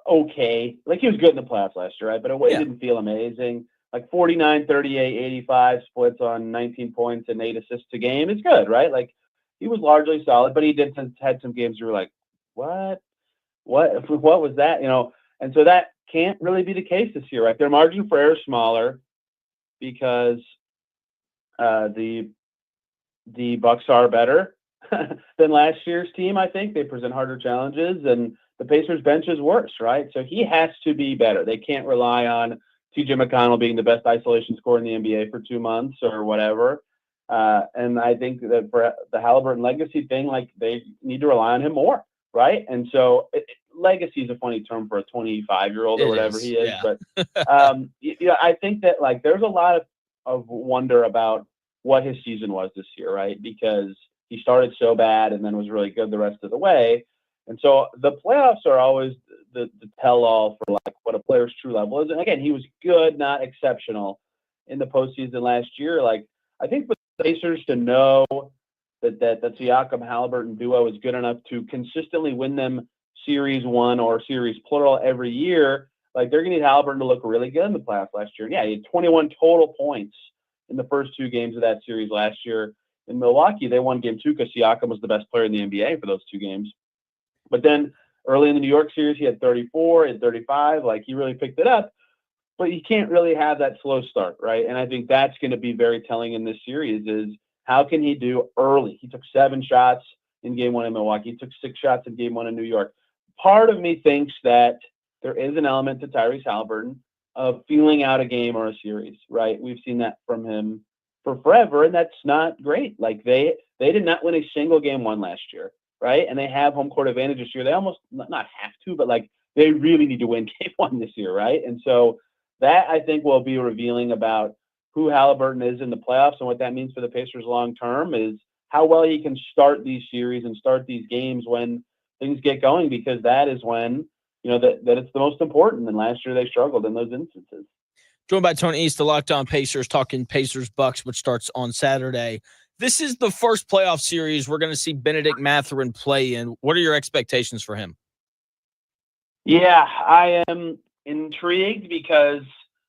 okay. Like he was good in the playoffs last year, right? But it didn't feel amazing. Like 49, 38, 85 splits on 19 points and 8 assists a game. It's good, right? Like he was largely solid, but he had some games where you're like, what was that? And so that can't really be the case this year, right? Their margin for error is smaller because the Bucks are better than last year's team. I think they present harder challenges, and the Pacers bench is worse, right? So he has to be better. They can't rely on TJ McConnell being the best isolation scorer in the NBA for 2 months or whatever. And I think that for the Haliburton legacy thing, like they need to rely on him more, right? And so legacy is a funny term for a 25-year-old or whatever he is. Yeah. But I think that like there's a lot of wonder about what his season was this year, right? Because he started so bad and then was really good the rest of the way. And so the playoffs are always the tell-all for like what a player's true level is. And again, he was good, not exceptional in the postseason last year. Like I think for the Pacers to know that Siakam Haliburton duo is good enough to consistently win them series 1 or series plural every year, like they're going to need Haliburton to look really good in the playoffs last year. Yeah, he had 21 total points in the first 2 games of that series last year. In Milwaukee, they won game 2 because Siakam was the best player in the NBA for those 2 games. But then early in the New York series, he had 34 and 35. Like he really picked it up, but you can't really have that slow start, right? And I think that's going to be very telling in this series is how can he do early? He took 7 shots in game 1 in Milwaukee. He took 6 shots in game 1 in New York. Part of me thinks that there is an element to Tyrese Haliburton of feeling out a game or a series, right? We've seen that from him for forever, and that's not great. Like they did not win a single game 1 last year, right? And they have home court advantage this year. They almost not have to, but like they really need to win game 1 this year, right? And so that I think will be revealing about who Haliburton is in the playoffs and what that means for the Pacers long term is how well he can start these series and start these games when things get going, because that is when that it's the most important. And last year they struggled in those instances. Joined by Tony East, the Locked On Pacers, talking Pacers Bucks, which starts on Saturday. This is the first playoff series we're going to see Bennedict Mathurin play in. What are your expectations for him? Yeah, I am intrigued because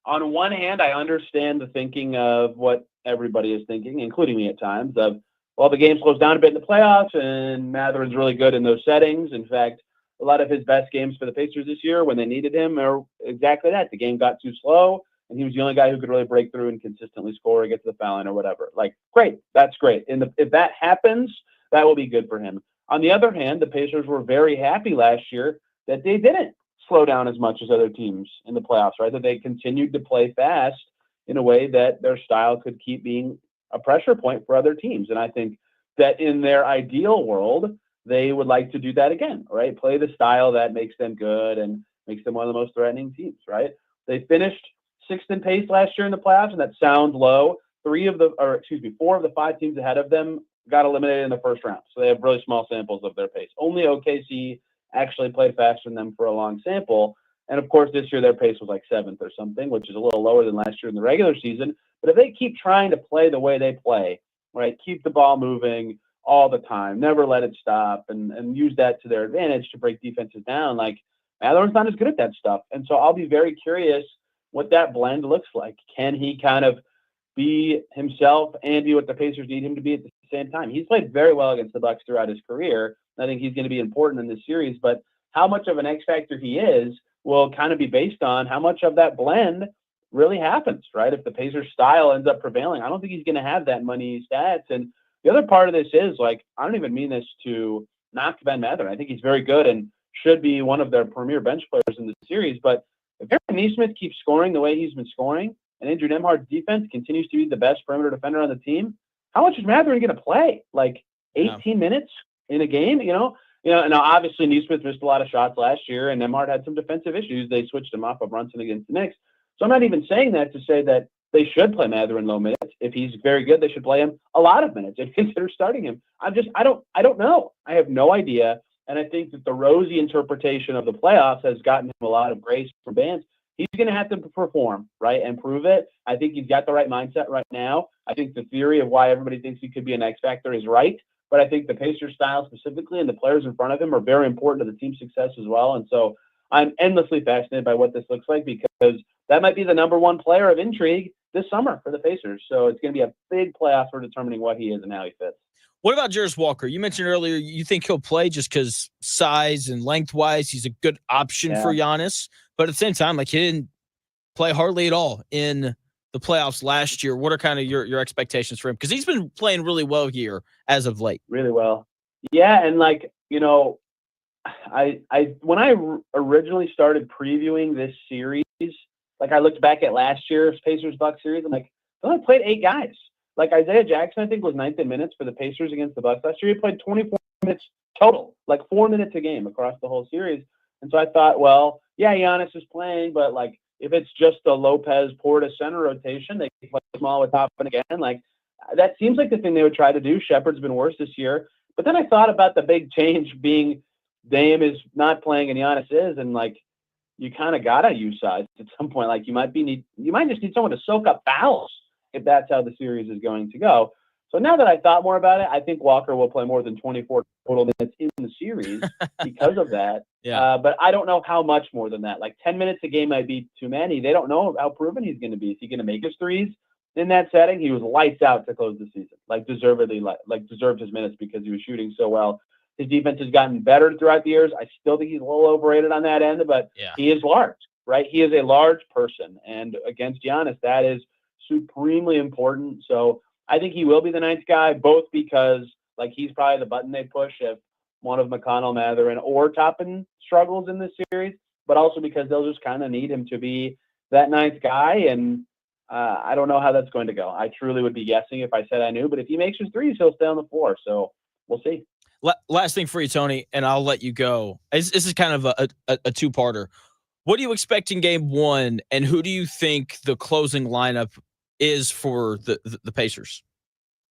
on one hand, I understand the thinking of what everybody is thinking, including me at times, of, well, the game slows down a bit in the playoffs and Matherin's really good in those settings. In fact, a lot of his best games for the Pacers this year when they needed him are exactly that. The game got too slow, and he was the only guy who could really break through and consistently score or get to the foul line or whatever. Like, great. That's great. And if that happens, that will be good for him. On the other hand, the Pacers were very happy last year that they didn't slow down as much as other teams in the playoffs, right? That they continued to play fast in a way that their style could keep being a pressure point for other teams. And I think that in their ideal world, they would like to do that again, right? Play the style that makes them good and makes them one of the most threatening teams, right? They finished sixth in pace last year in the playoffs, and that sounds low. 4 of the 5 teams ahead of them got eliminated in the first round. So they have really small samples of their pace. Only OKC actually played faster than them for a long sample. And of course, this year their pace was like 7th or something, which is a little lower than last year in the regular season. But if they keep trying to play the way they play, right, keep the ball moving all the time, never let it stop, and use that to their advantage to break defenses down, like, Matherin's not as good at that stuff. And so I'll be very curious what that blend looks like. Can he kind of be himself and be what the Pacers need him to be at the same time? He's played very well against the Bucks throughout his career. I think he's going to be important in this series, but how much of an X factor he is will kind of be based on how much of that blend really happens, right? If the Pacers style ends up prevailing, I don't think he's going to have that many stats. And the other part of this is, like, I don't even mean this to knock Ben Mathurin. I think he's very good and should be one of their premier bench players in the series. But if Aaron Nesmith keeps scoring the way he's been scoring, and Andrew Nembhard's defense continues to be the best perimeter defender on the team, how much is Mathurin going to play? Like 18 minutes in a game, you know, and obviously Nesmith missed a lot of shots last year, and Nembhard had some defensive issues. They switched him off of Brunson against the Knicks. So I'm not even saying that to say that they should play Mathurin low minutes. If he's very good, they should play him a lot of minutes and consider starting him. I don't know. I have no idea. And I think that the rosy interpretation of the playoffs has gotten him a lot of grace from fans. He's going to have to perform, right, and prove it. I think he's got the right mindset right now. I think the theory of why everybody thinks he could be an X factor is right. But I think the Pacers style specifically and the players in front of him are very important to the team's success as well. And so I'm endlessly fascinated by what this looks like, because that might be the number one player of intrigue this summer for the Pacers. So it's going to be a big playoff for determining what he is and how he fits. What about Jarris Walker? You mentioned earlier you think he'll play just because size and lengthwise he's a good option for Giannis. But at the same time, like, he didn't play hardly at all in the playoffs last year. What are kind of your expectations for him? Because he's been playing really well here as of late. Really well. Yeah, and like, you know, I when I originally started previewing this series, like, I looked back at last year's Pacers Bucks series, and like, they only played 8 guys. Like, Isaiah Jackson, I think, was 9th in minutes for the Pacers against the Bucks last year. He played 24 minutes total, like 4 minutes a game across the whole series. And so I thought, well, yeah, Giannis is playing, but like, if it's just a Lopez Portis center rotation, they can play small with Toppin again. Like, that seems like the thing they would try to do. Shepard's been worse this year. But then I thought about the big change being Dame is not playing and Giannis is, and like, you kind of gotta use size at some point. Like, you might just need someone to soak up fouls if that's how the series is going to go. So now that I thought more about it, I think Walker will play more than 24 total minutes in the series because of that. But I don't know how much more than that. Like, 10 minutes a game might be too many. They don't know how proven he's going to be. Is he going to make his threes in that setting? He was lights out to close the season, like deservedly, like deserved his minutes because he was shooting so well. His defense has gotten better throughout the years. I still think he's a little overrated on that end, but he is large, right? He is a large person. And against Giannis, that is supremely important. So I think he will be the ninth guy, both because, like, he's probably the button they push if one of McConnell, Mathurin, or Toppin struggles in this series, but also because they'll just kind of need him to be that ninth guy. And I don't know how that's going to go. I truly would be guessing if I said I knew, but if he makes his threes, he'll stay on the floor. So we'll see. Last thing for you, Tony, and I'll let you go. This is kind of a two-parter. What do you expect in game one, and who do you think the closing lineup is for the Pacers?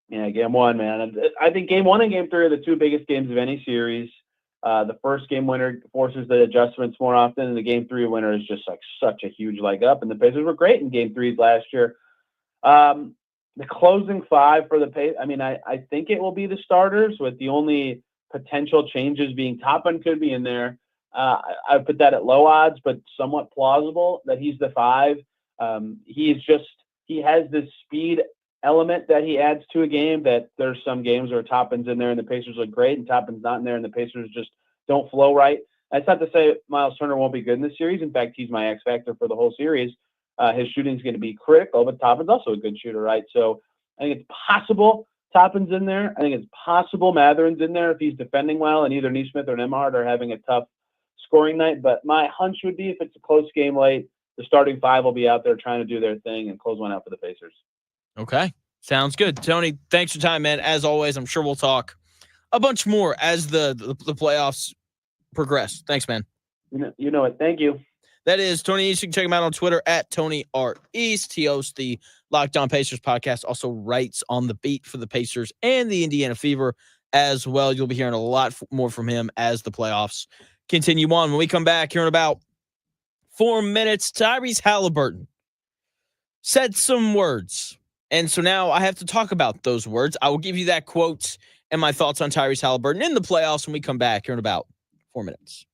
Yeah, game one, man. I think game one and game three are the two biggest games of any series. The first game winner forces the adjustments more often, and the game three winner is just like such a huge leg up. And the Pacers were great in game threes last year. the closing five for the Pacers, I mean, I think it will be the starters, with the only potential changes being Toppin could be in there. I put that at low odds, but somewhat plausible that he's the five. He has this speed element that he adds to a game, that there's some games where Toppin's in there and the Pacers look great, and Toppin's not in there and the Pacers just don't flow right. That's not to say Miles Turner won't be good in this series. In fact, he's my X factor for the whole series. His shooting is going to be critical, but Toppin's also a good shooter, right? So I think it's possible Toppin's in there. I think it's possible Matherin's in there if he's defending well, and either Neesmith or Nembhard are having a tough scoring night. But my hunch would be, if it's a close game late, the starting five will be out there trying to do their thing and close one out for the Pacers. Okay. Sounds good. Tony, thanks for your time, man. As always, I'm sure we'll talk a bunch more as the playoffs progress. Thanks, man. You know it. Thank you. That is Tony East. You can check him out on Twitter at Tony R. East. He hosts the Locked On Pacers podcast, also writes on the beat for the Pacers and the Indiana Fever as well. You'll be hearing a lot more from him as the playoffs continue on. When we come back here in about 4 minutes, Tyrese Haliburton said some words. And so now I have to talk about those words. I will give you that quote and my thoughts on Tyrese Haliburton in the playoffs when we come back here in about 4 minutes.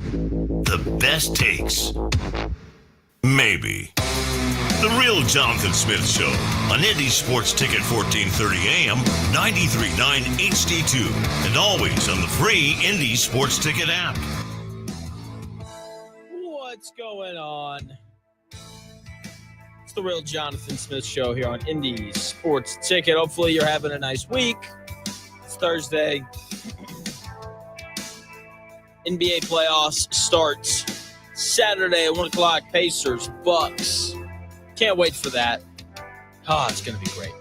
The best takes. Maybe. The Real Jonathan Smith Show on Indy Sports Ticket 1430 AM, 93.9 HD2, and always on the free Indy Sports Ticket app. What's going on? It's the Real Jonathan Smith Show here on Indy Sports Ticket. Hopefully you're having a nice week. It's Thursday. NBA playoffs starts Saturday at 1 o'clock. Pacers, Bucks. Can't wait for that. It's going to be great.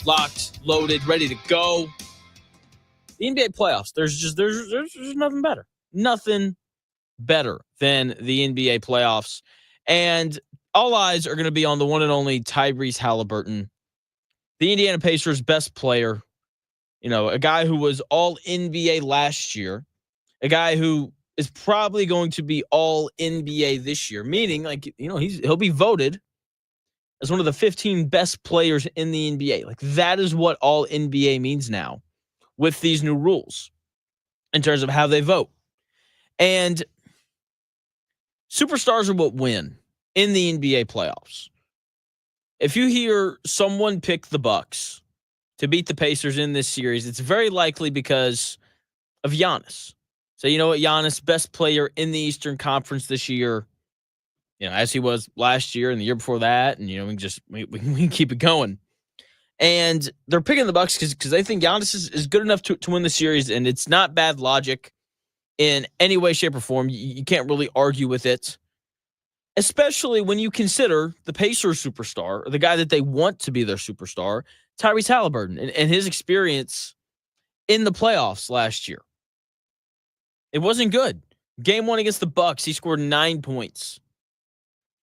Locked, loaded, ready to go. The NBA playoffs, there's nothing better. Nothing better than the NBA playoffs. And all eyes are going to be on the one and only Tyrese Haliburton, the Indiana Pacers' best player. You know, a guy who was all NBA last year, a guy who is probably going to be all NBA this year, meaning he'll be voted as one of the 15 best players in the NBA. Like, that is what all NBA means now with these new rules in terms of how they vote. And superstars are what win in the NBA playoffs. If you hear someone pick the Bucks to beat the Pacers in this series, it's very likely because of Giannis. So you know what, Giannis, best player in the Eastern Conference this year, as he was last year and the year before that, and we can keep it going. And they're picking the Bucks because they think Giannis is good enough to win the series, and it's not bad logic in any way, shape, or form. You can't really argue with it, especially when you consider the Pacers superstar, or the guy that they want to be their superstar, Tyrese Haliburton, and his experience in the playoffs last year. It wasn't good. Game 1 against the Bucks, he scored 9 points.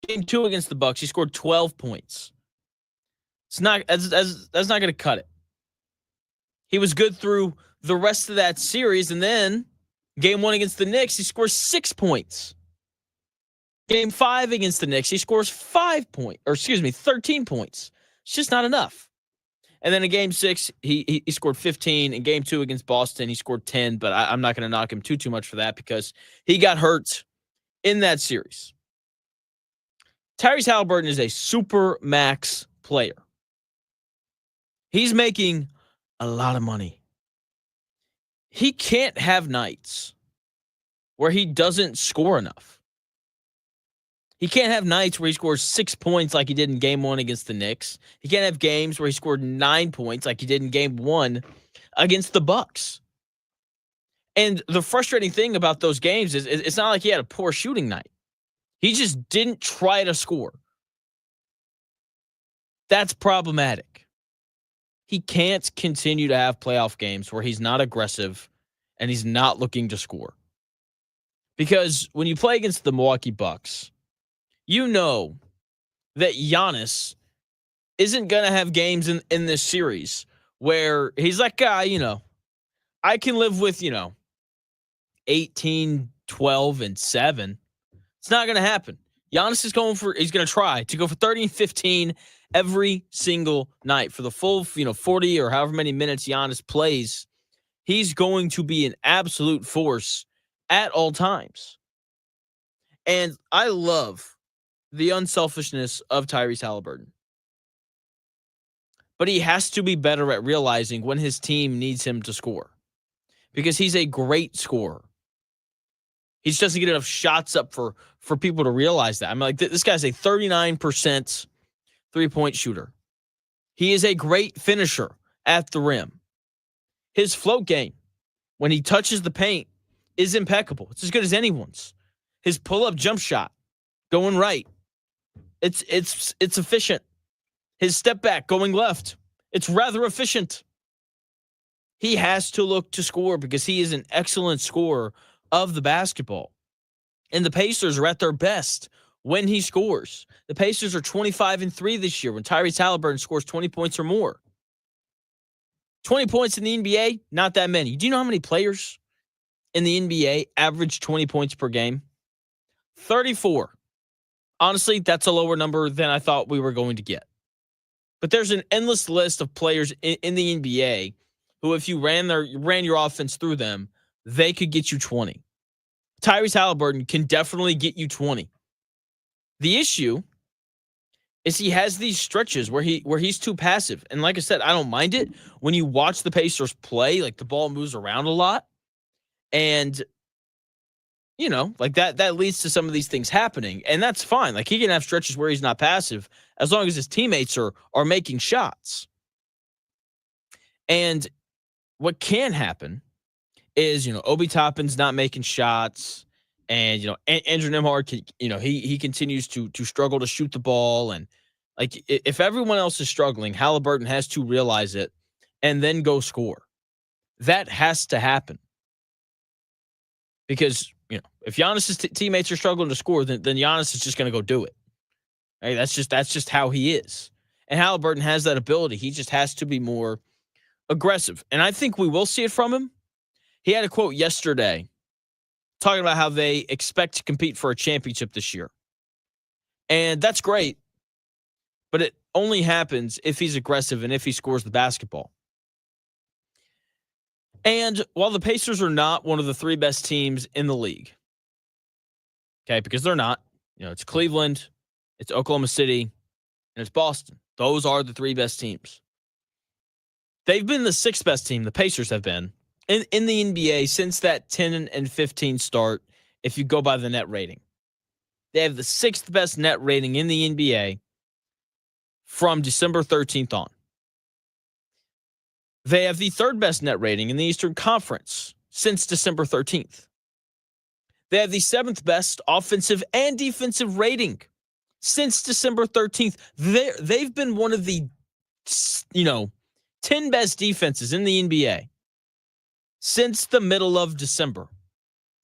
Game 2 against the Bucks, he scored 12 points. It's not that's not going to cut it. He was good through the rest of that series, and then Game 1 against the Knicks, he scores 6 points. Game 5 against the Knicks, he scores 13 points. It's just not enough. And then in Game 6, he scored 15. In Game 2 against Boston, he scored 10, but I'm not going to knock him too much for that because he got hurt in that series. Tyrese Haliburton is a super max player. He's making a lot of money. He can't have nights where he doesn't score enough. He can't have nights where he scores 6 points like he did in Game 1 against the Knicks. He can't have games where he scored 9 points like he did in Game 1 against the Bucks. And the frustrating thing about those games is it's not like he had a poor shooting night. He just didn't try to score. That's problematic. He can't continue to have playoff games where he's not aggressive and he's not looking to score. Because when you play against the Milwaukee Bucks, you know that Giannis isn't going to have games in this series where he's like, I can live with, 18, 12, and 7. It's not going to happen. Giannis is he's going to try to go for 30 and 15 every single night for the full, 40 or however many minutes Giannis plays. He's going to be an absolute force at all times. And I love the unselfishness of Tyrese Haliburton. But he has to be better at realizing when his team needs him to score. Because he's a great scorer. He just doesn't get enough shots up for people to realize that. This guy's a 39% three-point shooter. He is a great finisher at the rim. His float game, when he touches the paint, is impeccable. It's as good as anyone's. His pull-up jump shot, going right, it's efficient. His step back going left, it's rather efficient. He has to look to score because he is an excellent scorer of the basketball. And the Pacers are at their best when he scores. The Pacers are 25-3 this year when Tyrese Haliburton scores 20 points or more. 20 points in the NBA, not that many. Do you know how many players in the NBA average 20 points per game? 34. Honestly, that's a lower number than I thought we were going to get. But there's an endless list of players in the NBA who, if you ran your offense through them, they could get you 20. Tyrese Haliburton can definitely get you 20. The issue is he has these stretches where he's too passive. And like I said, I don't mind it. When you watch the Pacers play, like the ball moves around a lot. And, like that leads to some of these things happening. And that's fine. Like he can have stretches where he's not passive as long as his teammates are making shots. And what can happen is, Obi Toppin's not making shots. And, Andrew Nembhard, he continues to struggle to shoot the ball. And, like, if everyone else is struggling, Haliburton has to realize it and then go score. That has to happen. Because, if Giannis's teammates are struggling to score, then Giannis is just going to go do it. Right? That's just how he is. And Haliburton has that ability. He just has to be more aggressive. And I think we will see it from him. He had a quote yesterday talking about how they expect to compete for a championship this year. And that's great. But it only happens if he's aggressive and if he scores the basketball. And while the Pacers are not one of the three best teams in the league, okay, because they're not, it's Cleveland, it's Oklahoma City, and it's Boston. Those are the three best teams. They've been the sixth best team, the Pacers have been, in the NBA since that 10-15 start, if you go by the net rating. They have the sixth best net rating in the NBA from December 13th on. They have the third best net rating in the Eastern Conference since December 13th. They have the seventh best offensive and defensive rating since December 13th. They've been one of the, 10 best defenses in the NBA since the middle of December.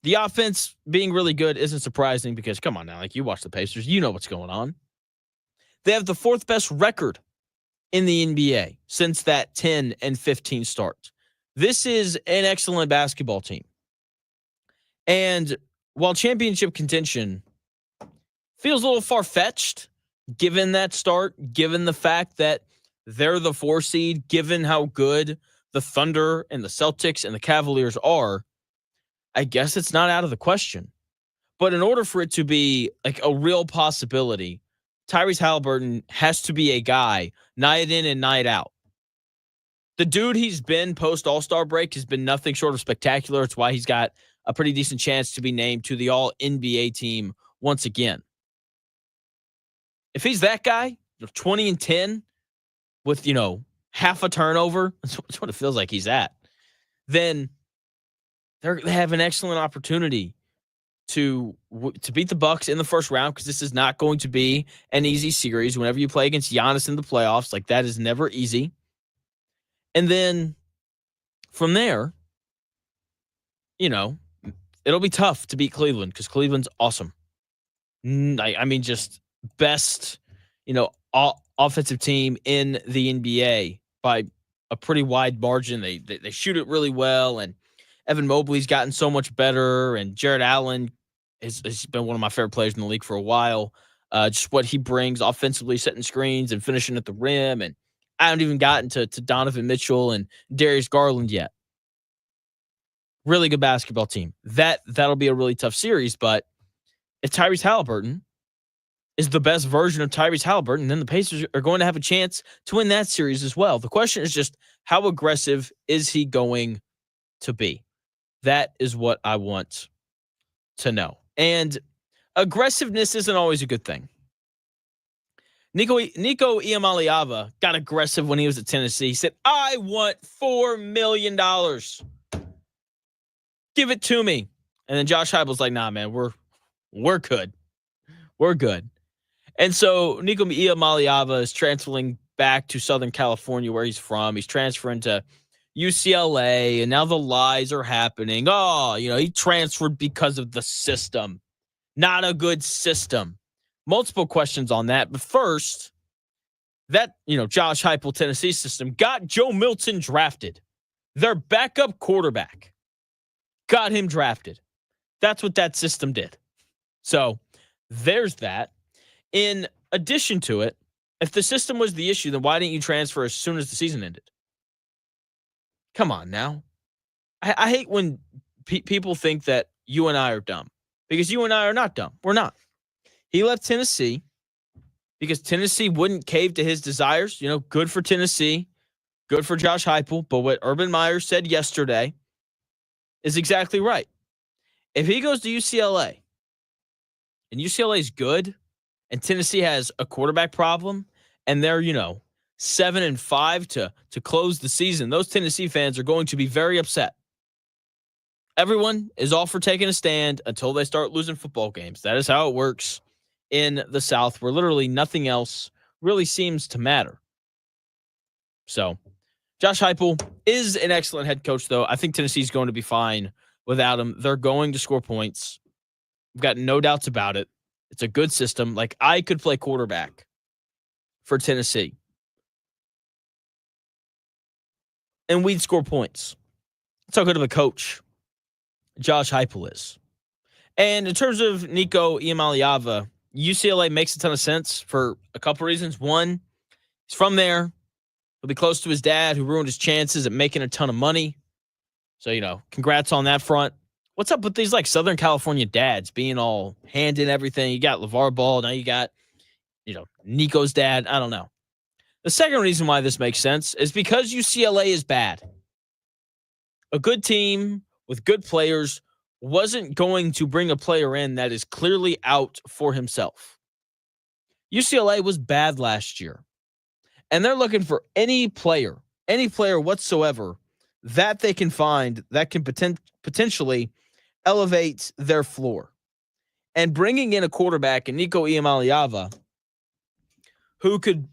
The offense being really good isn't surprising because, come on now, like you watch the Pacers, you know what's going on. They have the fourth best record in the NBA since that 10-15 start. This is an excellent basketball team. And while championship contention feels a little far-fetched, given that start, given the fact that they're the 4 seed, given how good the Thunder and the Celtics and the Cavaliers are, I guess it's not out of the question. But in order for it to be like a real possibility, Tyrese Haliburton has to be a guy night in and night out. The dude he's been post All-Star break has been nothing short of spectacular. It's why he's got a pretty decent chance to be named to the All-NBA team once again. If he's that guy, 20-10 with, half a turnover, that's what it feels like he's at, then they have an excellent opportunity to beat the Bucks in the first round, because this is not going to be an easy series. Whenever you play against Giannis in the playoffs, like that is never easy. And then from there, it'll be tough to beat Cleveland because Cleveland's awesome. I mean, just best, offensive team in the NBA by a pretty wide margin. They shoot it really well, and Evan Mobley's gotten so much better, and Jared Allen has been one of my favorite players in the league for a while. Just what he brings offensively, setting screens and finishing at the rim. And I haven't even gotten to Donovan Mitchell and Darius Garland yet. Really good basketball team. That'll be a really tough series, but if Tyrese Haliburton is the best version of Tyrese Haliburton, then the Pacers are going to have a chance to win that series as well. The question is just, how aggressive is he going to be? That is what I want to know. And aggressiveness isn't always a good thing. Nico Iamaleava got aggressive when he was at Tennessee. He said, I want $4 million. Give it to me. And then Josh Heupel's like, nah, man, we're good. We're good. And so Nico Iamaleava is transferring back to Southern California, where he's from. He's transferring to UCLA, and now the lies are happening. Oh, he transferred because of the system. Not a good system. Multiple questions on that. But first, that, Josh Heupel Tennessee system got Joe Milton drafted. Their backup quarterback got him drafted. That's what that system did. So there's that. In addition to it, if the system was the issue, then why didn't you transfer as soon as the season ended? Come on now. I hate when people think that you and I are dumb. Because you and I are not dumb. We're not. He left Tennessee because Tennessee wouldn't cave to his desires. Good for Tennessee. Good for Josh Heupel. But what Urban Meyer said yesterday is exactly right. If he goes to UCLA and UCLA is good and Tennessee has a quarterback problem and they're, 7-5 to close the season, those Tennessee fans are going to be very upset. Everyone is all for taking a stand until they start losing football games. That is how it works in the South, where literally nothing else really seems to matter. So, Josh Heupel is an excellent head coach, though. I think Tennessee's going to be fine without him. They're going to score points. I've got no doubts about it. It's a good system. Like, I could play quarterback for Tennessee, and we'd score points. That's how good of a coach Josh Heupel is. And in terms of Nico Iamaleava, UCLA makes a ton of sense for a couple reasons. One, he's from there. He'll be close to his dad, who ruined his chances at making a ton of money. So, congrats on that front. What's up with these, Southern California dads being all hand in everything? You got LeVar Ball. Now you got, Nico's dad. I don't know. The second reason why this makes sense is because UCLA is bad. A good team with good players wasn't going to bring a player in that is clearly out for himself. UCLA was bad last year, and they're looking for any player whatsoever that they can find that can potentially elevate their floor. And bringing in a quarterback in Nico Iamaleava, who could,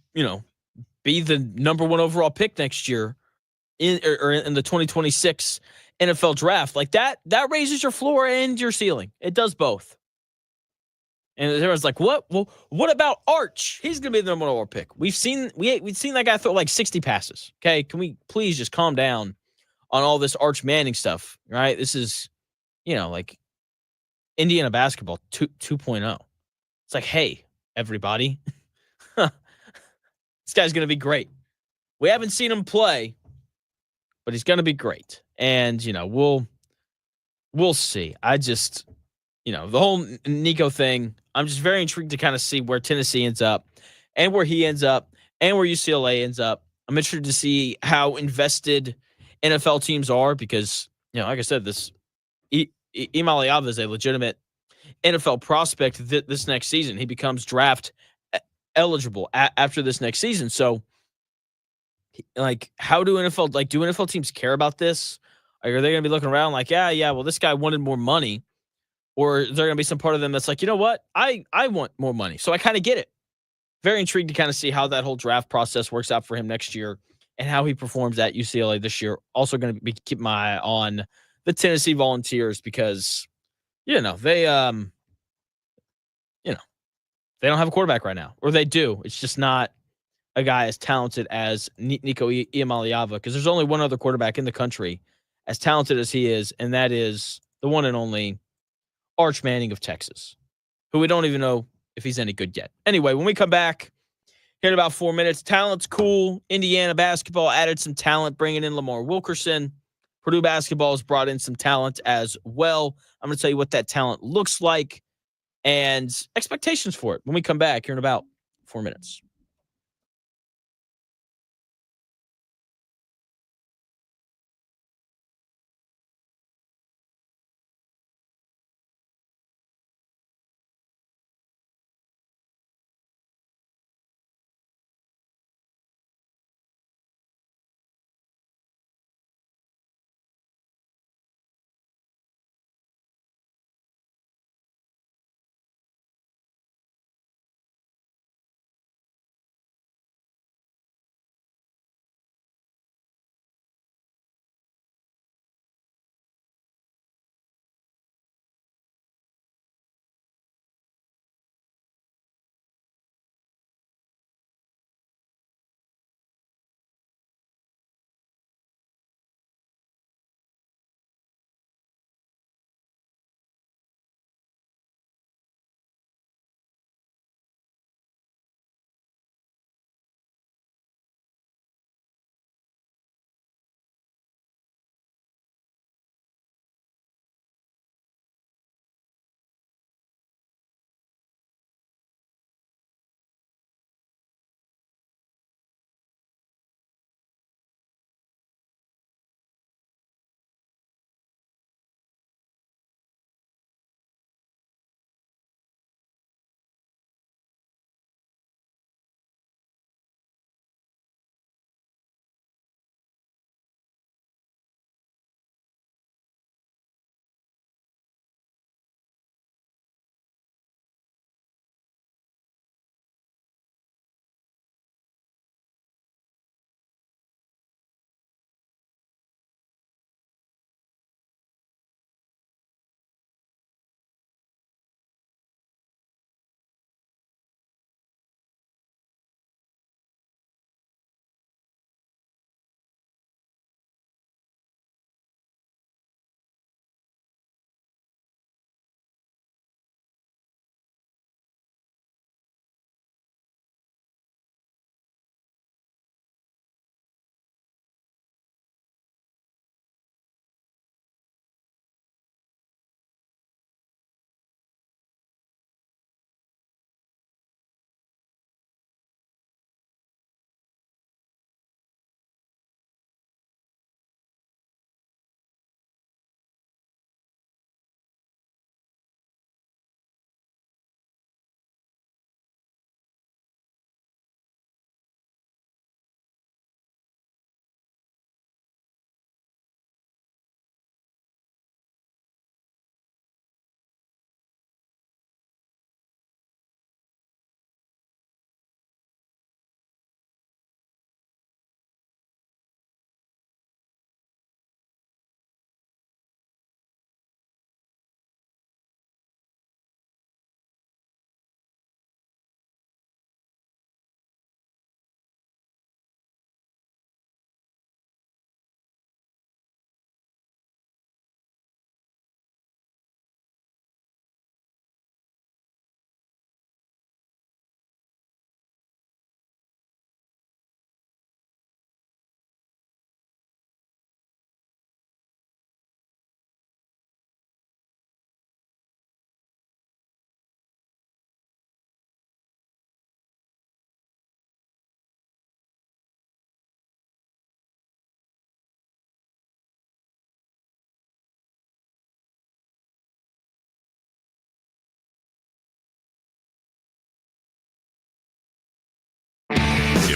be the number one overall pick next year in the 2026 NFL draft, like that raises your floor and your ceiling. It does both. And everyone's like, what? Well, what about Arch? He's going to be the number one overall pick. We've seen that guy throw 60 passes. Okay, can we please just calm down on all this Arch Manning stuff, right? This is, Indiana basketball 2.0. It's like, hey, everybody, this guy's going to be great. We haven't seen him play, but he's going to be great. And, we'll see. I just, the whole Nico thing, I'm just very intrigued to kind of see where Tennessee ends up and where he ends up and where UCLA ends up. I'm interested to see how invested NFL teams are because, like I said, this Iamaleava is a legitimate NFL prospect this next season. He becomes draft eligible after this next season. So, how do NFL teams care about this? Are they going to be looking around well, this guy wanted more money? Or is there going to be some part of them that's like, you know what? I want more money. So I kind of get it. Very intrigued to kind of see how that whole draft process works out for him next year and how he performs at UCLA this year. Also going to be keep my eye on the Tennessee Volunteers because, they don't have a quarterback right now. Or they do. It's just not a guy as talented as Nico Iamaleava because there's only one other quarterback in the country as talented as he is, and that is the one and only Arch Manning of Texas, who we don't even know if he's any good yet. Anyway, when we come back here in about 4 minutes, talent's cool. Indiana basketball added some talent, bringing in Lamar Wilkerson. Purdue basketball has brought in some talent as well. I'm going to tell you what that talent looks like and expectations for it when we come back here in about 4 minutes.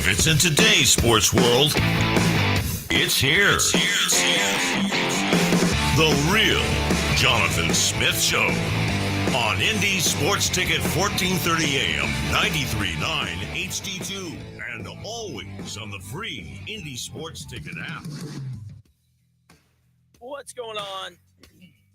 If it's in today's sports world, it's here. The real Jonathan Smith Show on Indy Sports Ticket 1430 AM, 93.9 HD2, and always on the free Indy Sports Ticket app. What's going on?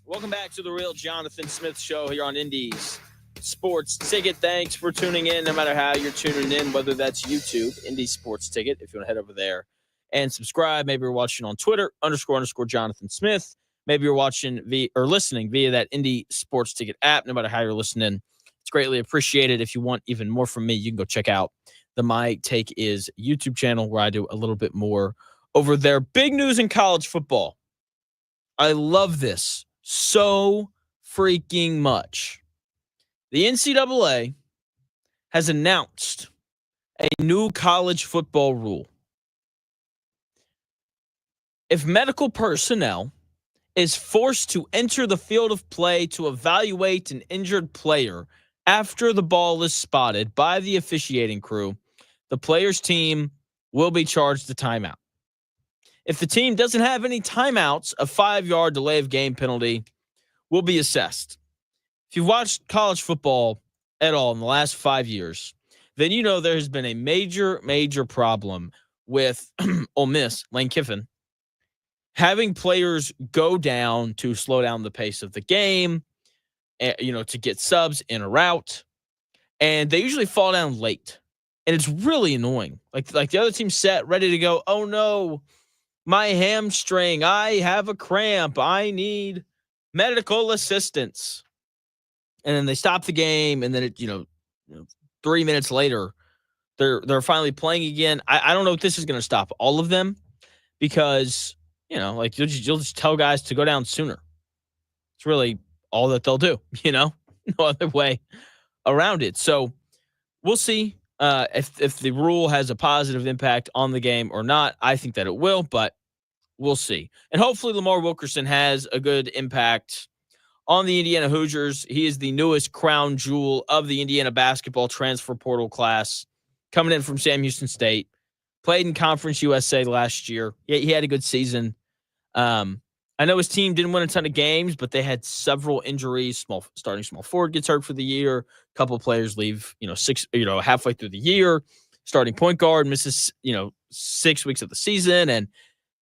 Welcome back to the real Jonathan Smith Show here on Indy's Sports Ticket. Thanks for tuning in, no matter how you're tuning in, whether that's YouTube, Indy Sports Ticket, if you want to head over there and subscribe. Maybe you're watching on Twitter, __ Jonathan Smith. Maybe you're watching or listening via that Indy Sports Ticket app. No matter how you're listening, it's greatly appreciated. If you want even more from me, you can go check out the My Take Is YouTube channel, where I do a little bit more over there. Big news in college football. I love this so freaking much. The NCAA has announced a new college football rule. If medical personnel is forced to enter the field of play to evaluate an injured player after the ball is spotted by the officiating crew, the player's team will be charged a timeout. If the team doesn't have any timeouts, a 5-yard delay of game penalty will be assessed. If you've watched college football at all in the last 5 years, then you know there has been a major, major problem with Ole Miss, Lane Kiffin, having players go down to slow down the pace of the game, to get subs in or out, and they usually fall down late, and it's really annoying. Like the other team's set, ready to go. Oh no, my hamstring! I have a cramp. I need medical assistance. And then they stop the game, and then 3 minutes later, they're finally playing again. I don't know if this is going to stop all of them, because you'll just tell guys to go down sooner. It's really all that they'll do. No other way around it. So we'll see if the rule has a positive impact on the game or not. I think that it will, but we'll see. And hopefully Lamar Wilkerson has a good impact on the Indiana Hoosiers. He is the newest crown jewel of the Indiana basketball transfer portal class, coming in from Sam Houston State. Played in Conference USA last year. He had a good season. I know his team didn't win a ton of games, but they had several injuries. Starting small forward gets hurt for the year. A couple of players leave, halfway through the year. Starting point guard misses, 6 weeks of the season. And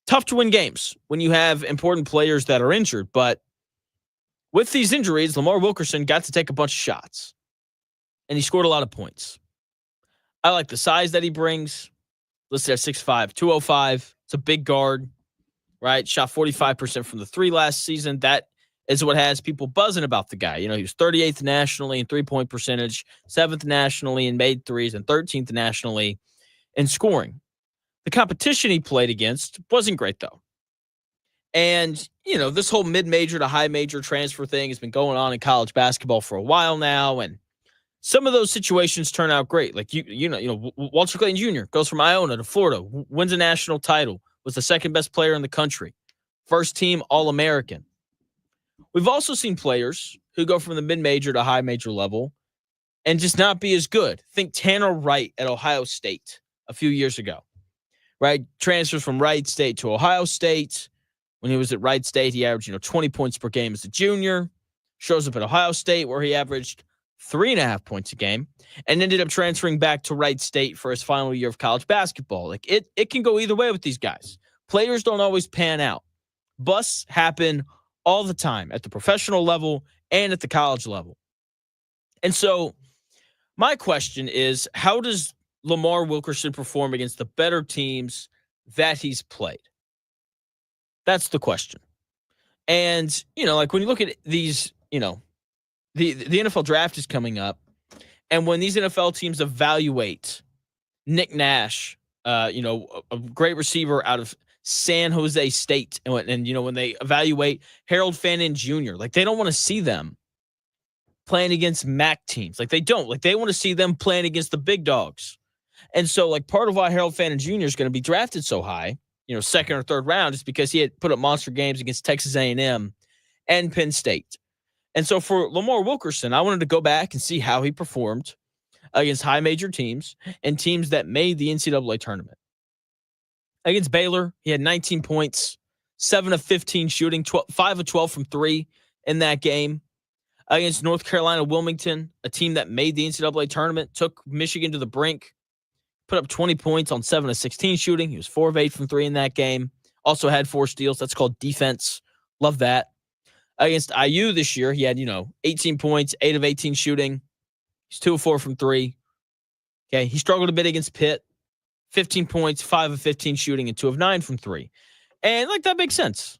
tough to win games when you have important players that are injured. But with these injuries, Lamar Wilkerson got to take a bunch of shots, and he scored a lot of points. I like the size that he brings. Listed at 6'5", 205. It's a big guard, right? Shot 45% from the three last season. That is what has people buzzing about the guy. He was 38th nationally in three-point percentage, 7th nationally in made threes, and 13th nationally in scoring. The competition he played against wasn't great, though. And, this whole mid-major to high-major transfer thing has been going on in college basketball for a while now, and some of those situations turn out great. Like, Walter Clayton Jr. goes from Iona to Florida, wins a national title, was the second best player in the country, first team All-American. We've also seen players who go from the mid-major to high-major level and just not be as good. Think Tanner Wright at Ohio State a few years ago, right? Transfers from Wright State to Ohio State. When he was at Wright State, he averaged 20 points per game as a junior. Shows up at Ohio State, where he averaged 3.5 points a game, and ended up transferring back to Wright State for his final year of college basketball. Like, it can go either way with these guys. Players don't always pan out. Busts happen all the time at the professional level and at the college level. And so my question is, how does Lamar Wilkerson perform against the better teams that he's played? That's the question. And, when you look at these, the NFL draft is coming up, and when these NFL teams evaluate Nick Nash, a great receiver out of San Jose State, and when they evaluate Harold Fannin Jr., like, they don't want to see them playing against MAC teams. Like, they don't. Like, they want to see them playing against the big dogs. And so, like, part of why Harold Fannin Jr. is going to be drafted so high, second or third round, is because he had put up monster games against Texas A&M and Penn State. And so for Lamar Wilkerson, I wanted to go back and see how he performed against high major teams and teams that made the NCAA tournament. Against Baylor, he had 19 points, 7 of 15 shooting, 5 of 12 from 3 in that game. Against North Carolina Wilmington, a team that made the NCAA tournament, took Michigan to the brink, put up 20 points on 7 of 16 shooting. He was 4 of 8 from 3 in that game. Also had 4 steals. That's called defense. Love that. Against IU this year, he had, 18 points, 8 of 18 shooting. He's 2 of 4 from 3. Okay, he struggled a bit against Pitt. 15 points, 5 of 15 shooting, and 2 of 9 from 3. And, that makes sense.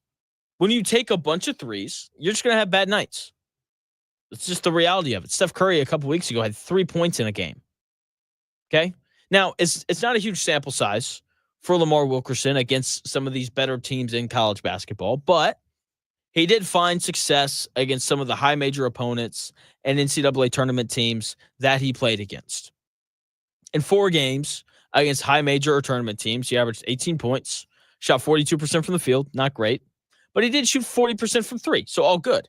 When you take a bunch of threes, you're just going to have bad nights. It's just the reality of it. Steph Curry a couple weeks ago had 3 points in a game. Okay? Now, it's not a huge sample size for Lamar Wilkerson against some of these better teams in college basketball, but he did find success against some of the high major opponents and NCAA tournament teams that he played against. In 4 games against high major or tournament teams, he averaged 18 points, shot 42% from the field, not great, but he did shoot 40% from 3, so all good.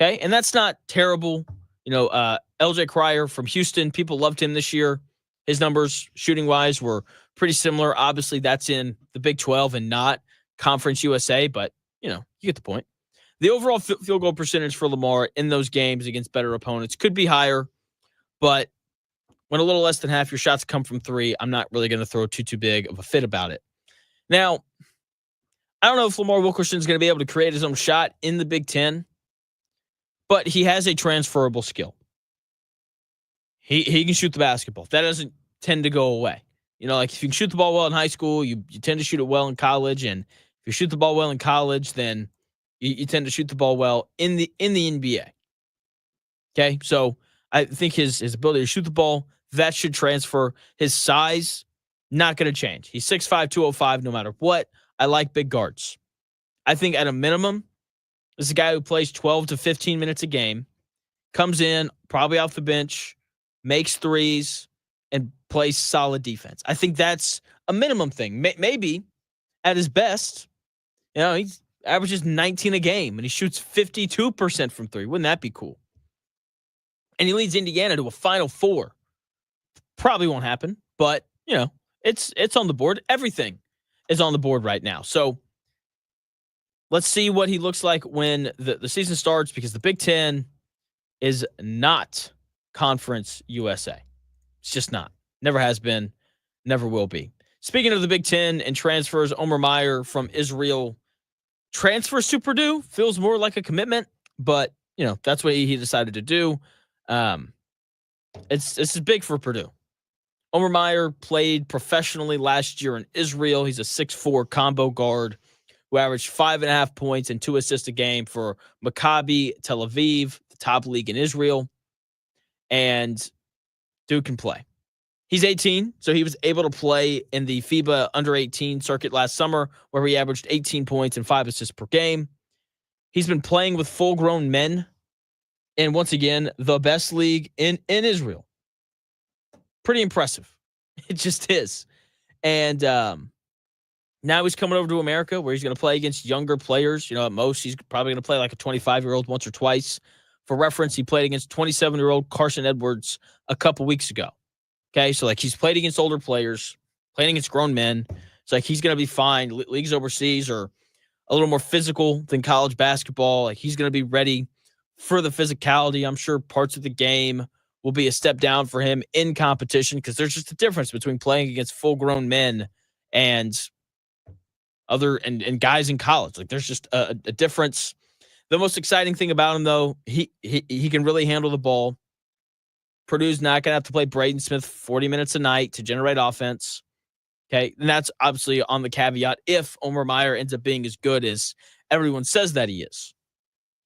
Okay, and that's not terrible. LJ Cryer from Houston, people loved him this year. His numbers, shooting-wise, were pretty similar. Obviously, that's in the Big 12 and not Conference USA, but, you get the point. The overall field goal percentage for Lamar in those games against better opponents could be higher, but when a little less than half your shots come from 3, I'm not really going to throw too big of a fit about it. Now, I don't know if Lamar Wilkerson is going to be able to create his own shot in the Big 10, but he has a transferable skill. He can shoot the basketball. That doesn't tend to go away. If you can shoot the ball well in high school, you tend to shoot it well in college. And if you shoot the ball well in college, then you tend to shoot the ball well in the NBA. Okay, so I think his ability to shoot the ball, that should transfer. His size, not going to change. He's 6'5", 205 no matter what. I like big guards. I think at a minimum, this is a guy who plays 12 to 15 minutes a game, comes in, probably off the bench, makes threes, and plays solid defense. I think that's a minimum thing. Maybe at his best, he averages 19 a game, and he shoots 52% from 3. Wouldn't that be cool? And he leads Indiana to a Final Four. Probably won't happen, but, it's on the board. Everything is on the board right now. So let's see what he looks like when the season starts, because the Big 10 is not Conference USA. It's just not. Never has been, never will be. Speaking of the Big 10 and transfers, Omer Mayer from Israel transfers to Purdue. Feels more like a commitment, but, that's what he decided to do. This is big for Purdue. Omer Mayer played professionally last year in Israel. He's a 6'4" combo guard who averaged 5.5 points and 2 assists a game for Maccabi Tel Aviv, the top league in Israel. And dude can play. He's 18, so he was able to play in the FIBA under-18 circuit last summer, where he averaged 18 points and 5 assists per game. He's been playing with full-grown men, and once again, the best league in Israel. Pretty impressive. It just is. And now he's coming over to America, where he's going to play against younger players. At most, he's probably going to play like a 25-year-old once or twice. For reference, he played against 27-year-old Carson Edwards a couple weeks ago. Okay, so he's played against older players, playing against grown men. It's he's going to be fine. Leagues overseas are a little more physical than college basketball. He's going to be ready for the physicality. I'm sure parts of the game will be a step down for him in competition, because there's just a difference between playing against full-grown men and other and guys in college. There's just a difference. The most exciting thing about him, though, he can really handle the ball. Purdue's not going to have to play Braden Smith 40 minutes a night to generate offense. Okay, and that's obviously on the caveat if Omer Mayer ends up being as good as everyone says that he is.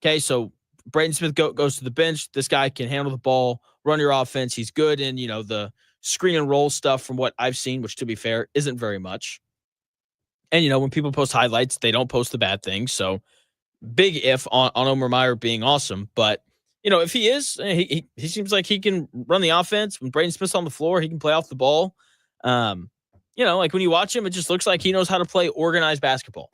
Okay, so Braden Smith goes to the bench. This guy can handle the ball, run your offense. He's good in, the screen and roll stuff from what I've seen, which, to be fair, isn't very much. And, when people post highlights, they don't post the bad things. So big if on Omer Mayer being awesome. But, if he is, he seems like he can run the offense. When Braden Smith's on the floor, he can play off the ball. When you watch him, it just looks like he knows how to play organized basketball.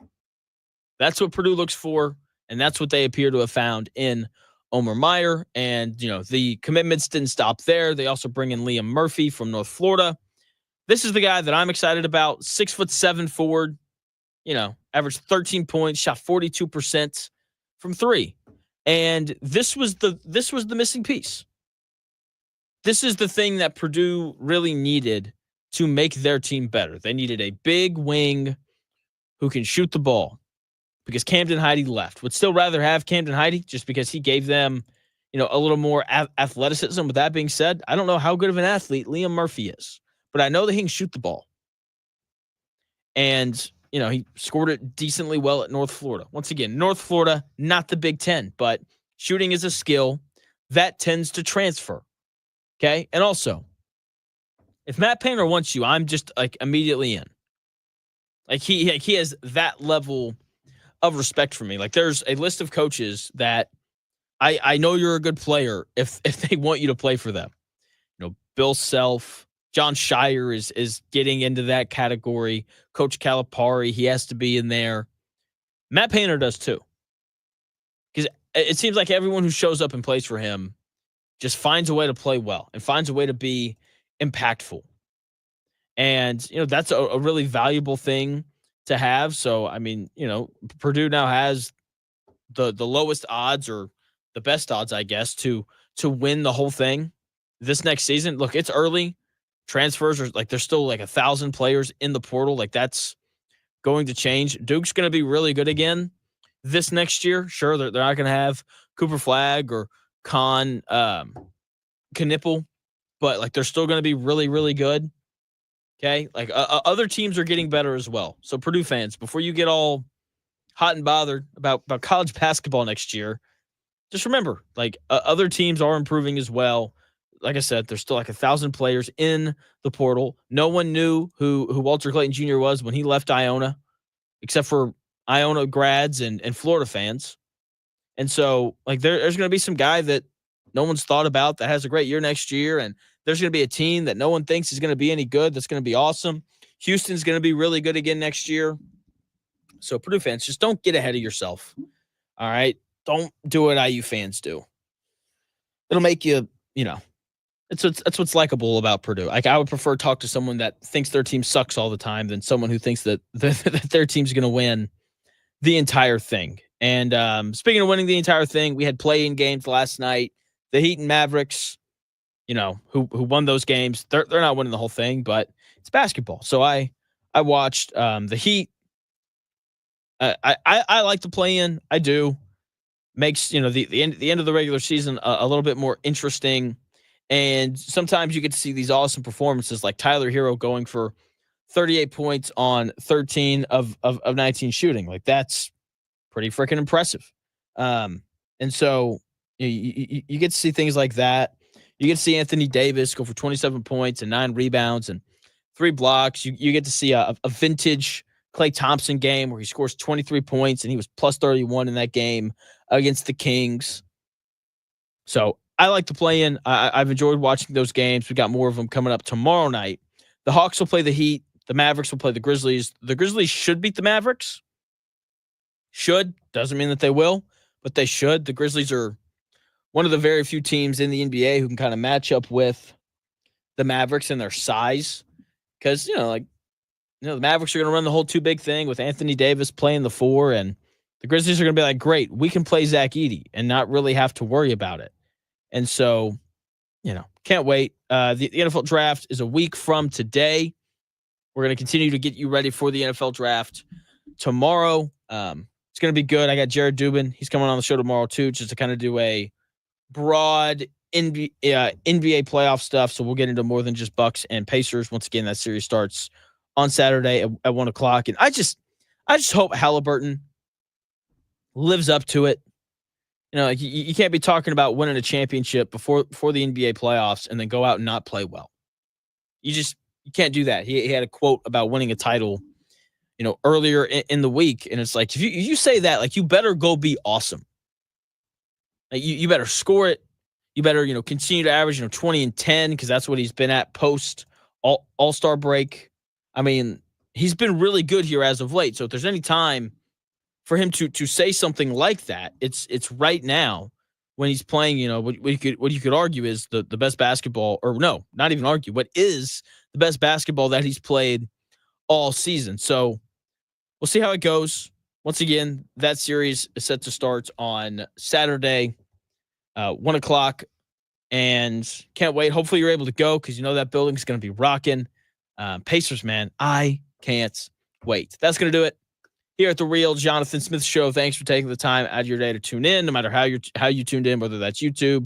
That's what Purdue looks for, and that's what they appear to have found in Omer Mayer, and the commitments didn't stop there. They also bring in Liam Murphy from North Florida. This is the guy that I'm excited about. 6'7" forward, averaged 13 points, shot 42% from three. And this was the missing piece. This is the thing that Purdue really needed to make their team better. They needed a big wing who can shoot the ball, because Camden Heide left. Would still rather have Camden Heide just because he gave them, a little more athleticism. With that being said, I don't know how good of an athlete Liam Murphy is, but I know that he can shoot the ball. And, he scored it decently well at North Florida. Once again, North Florida, not the Big Ten, but shooting is a skill that tends to transfer. Okay? And also, if Matt Painter wants you, I'm just immediately in. He has that level of respect for me. There's a list of coaches that I know you're a good player if they want you to play for them. Bill Self, John Shire is getting into that category. Coach Calipari, he has to be in there. Matt Painter does too. Because it seems like everyone who shows up and plays for him just finds a way to play well and finds a way to be impactful. And, that's a really valuable thing to have. So, Purdue now has the lowest odds, or the best odds, I guess, to win the whole thing this next season. Look, it's early. Transfers are there's still 1,000 players in the portal. That's going to change. Duke's going to be really good again this next year. Sure, they're not going to have Cooper Flagg or Knipple, but they're still going to be really, really good. Okay, other teams are getting better as well. So Purdue fans, before you get all hot and bothered about college basketball next year, just remember, other teams are improving as well. Like I said, there's still 1,000 players in the portal. No one knew who Walter Clayton Jr. was when he left Iona, except for Iona grads and Florida fans. And so, there's going to be some guy that no one's thought about that has a great year next year, and there's going to be a team that no one thinks is going to be any good that's going to be awesome. Houston's going to be really good again next year. So, Purdue fans, just don't get ahead of yourself. All right? Don't do what IU fans do. It'll make you, that's what's likable about Purdue. I would prefer talk to someone that thinks their team sucks all the time than someone who thinks that their team's going to win the entire thing. And speaking of winning the entire thing, we had play-in games last night. The Heat and Mavericks, who won those games. They're not winning the whole thing, but it's basketball. So I watched the Heat. I like to play in. I do. Makes the end of the regular season a little bit more interesting. And sometimes you get to see these awesome performances like Tyler Hero going for 38 points on 13 of 19 shooting. That's pretty freaking impressive. And so you get to see things like that. You get to see Anthony Davis go for 27 points and 9 rebounds and 3 blocks. You get to see a vintage Klay Thompson game where he scores 23 points and he was plus 31 in that game against the Kings. So I like to play in. I've enjoyed watching those games. We got more of them coming up tomorrow night. The Hawks will play the Heat. The Mavericks will play the Grizzlies. The Grizzlies should beat the Mavericks. Should. Doesn't mean that they will, but they should. The Grizzlies are one of the very few teams in the NBA who can kind of match up with the Mavericks in their size. Because, the Mavericks are going to run the whole too big thing with Anthony Davis playing the 4, and the Grizzlies are going to be great, we can play Zach Edey and not really have to worry about it. And so, can't wait. The NFL draft is a week from today. We're going to continue to get you ready for the NFL draft tomorrow. It's going to be good. I got Jared Dubin. He's coming on the show tomorrow too, just to kind of do a broad NBA playoff stuff. So we'll get into more than just Bucks and Pacers. Once again, that series starts on Saturday at 1:00. And I just hope Haliburton lives up to it. You can't be talking about winning a championship before the NBA playoffs and then go out and not play well. You can't do that. He had a quote about winning a title, earlier in the week. And it's if you say that, you better go be awesome. You better score it. You better, continue to average, 20 and 10, because that's what he's been at post All-Star break. I mean, he's been really good here as of late. So if there's any time for him to say something like that, it's right now, when he's playing, what you could argue is the best basketball, or no, not even argue, what is the best basketball that he's played all season. So we'll see how it goes. Once again, that series is set to start on Saturday, 1 o'clock, and can't wait. Hopefully you're able to go because that building's going to be rocking. Pacers, man, I can't wait. That's going to do it here at the Real Jonathan Smith Show. Thanks for taking the time out of your day to tune in, no matter how you tuned in, whether that's YouTube,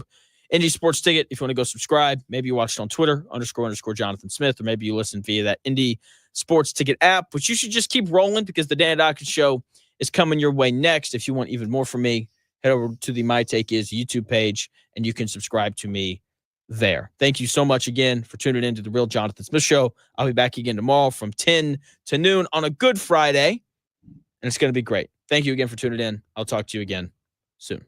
Indie Sports Ticket. If you want to go subscribe, maybe you watched on Twitter, _ Jonathan Smith, or maybe you listen via that Indie Sports Ticket app, which you should just keep rolling because the Dan Dawkins Show is coming your way next. If you want even more from me, head over to the My Take Is YouTube page, and you can subscribe to me there. Thank you so much again for tuning in to the Real Jonathan Smith Show. I'll be back again tomorrow from 10 to noon on a Good Friday, and it's going to be great. Thank you again for tuning in. I'll talk to you again soon.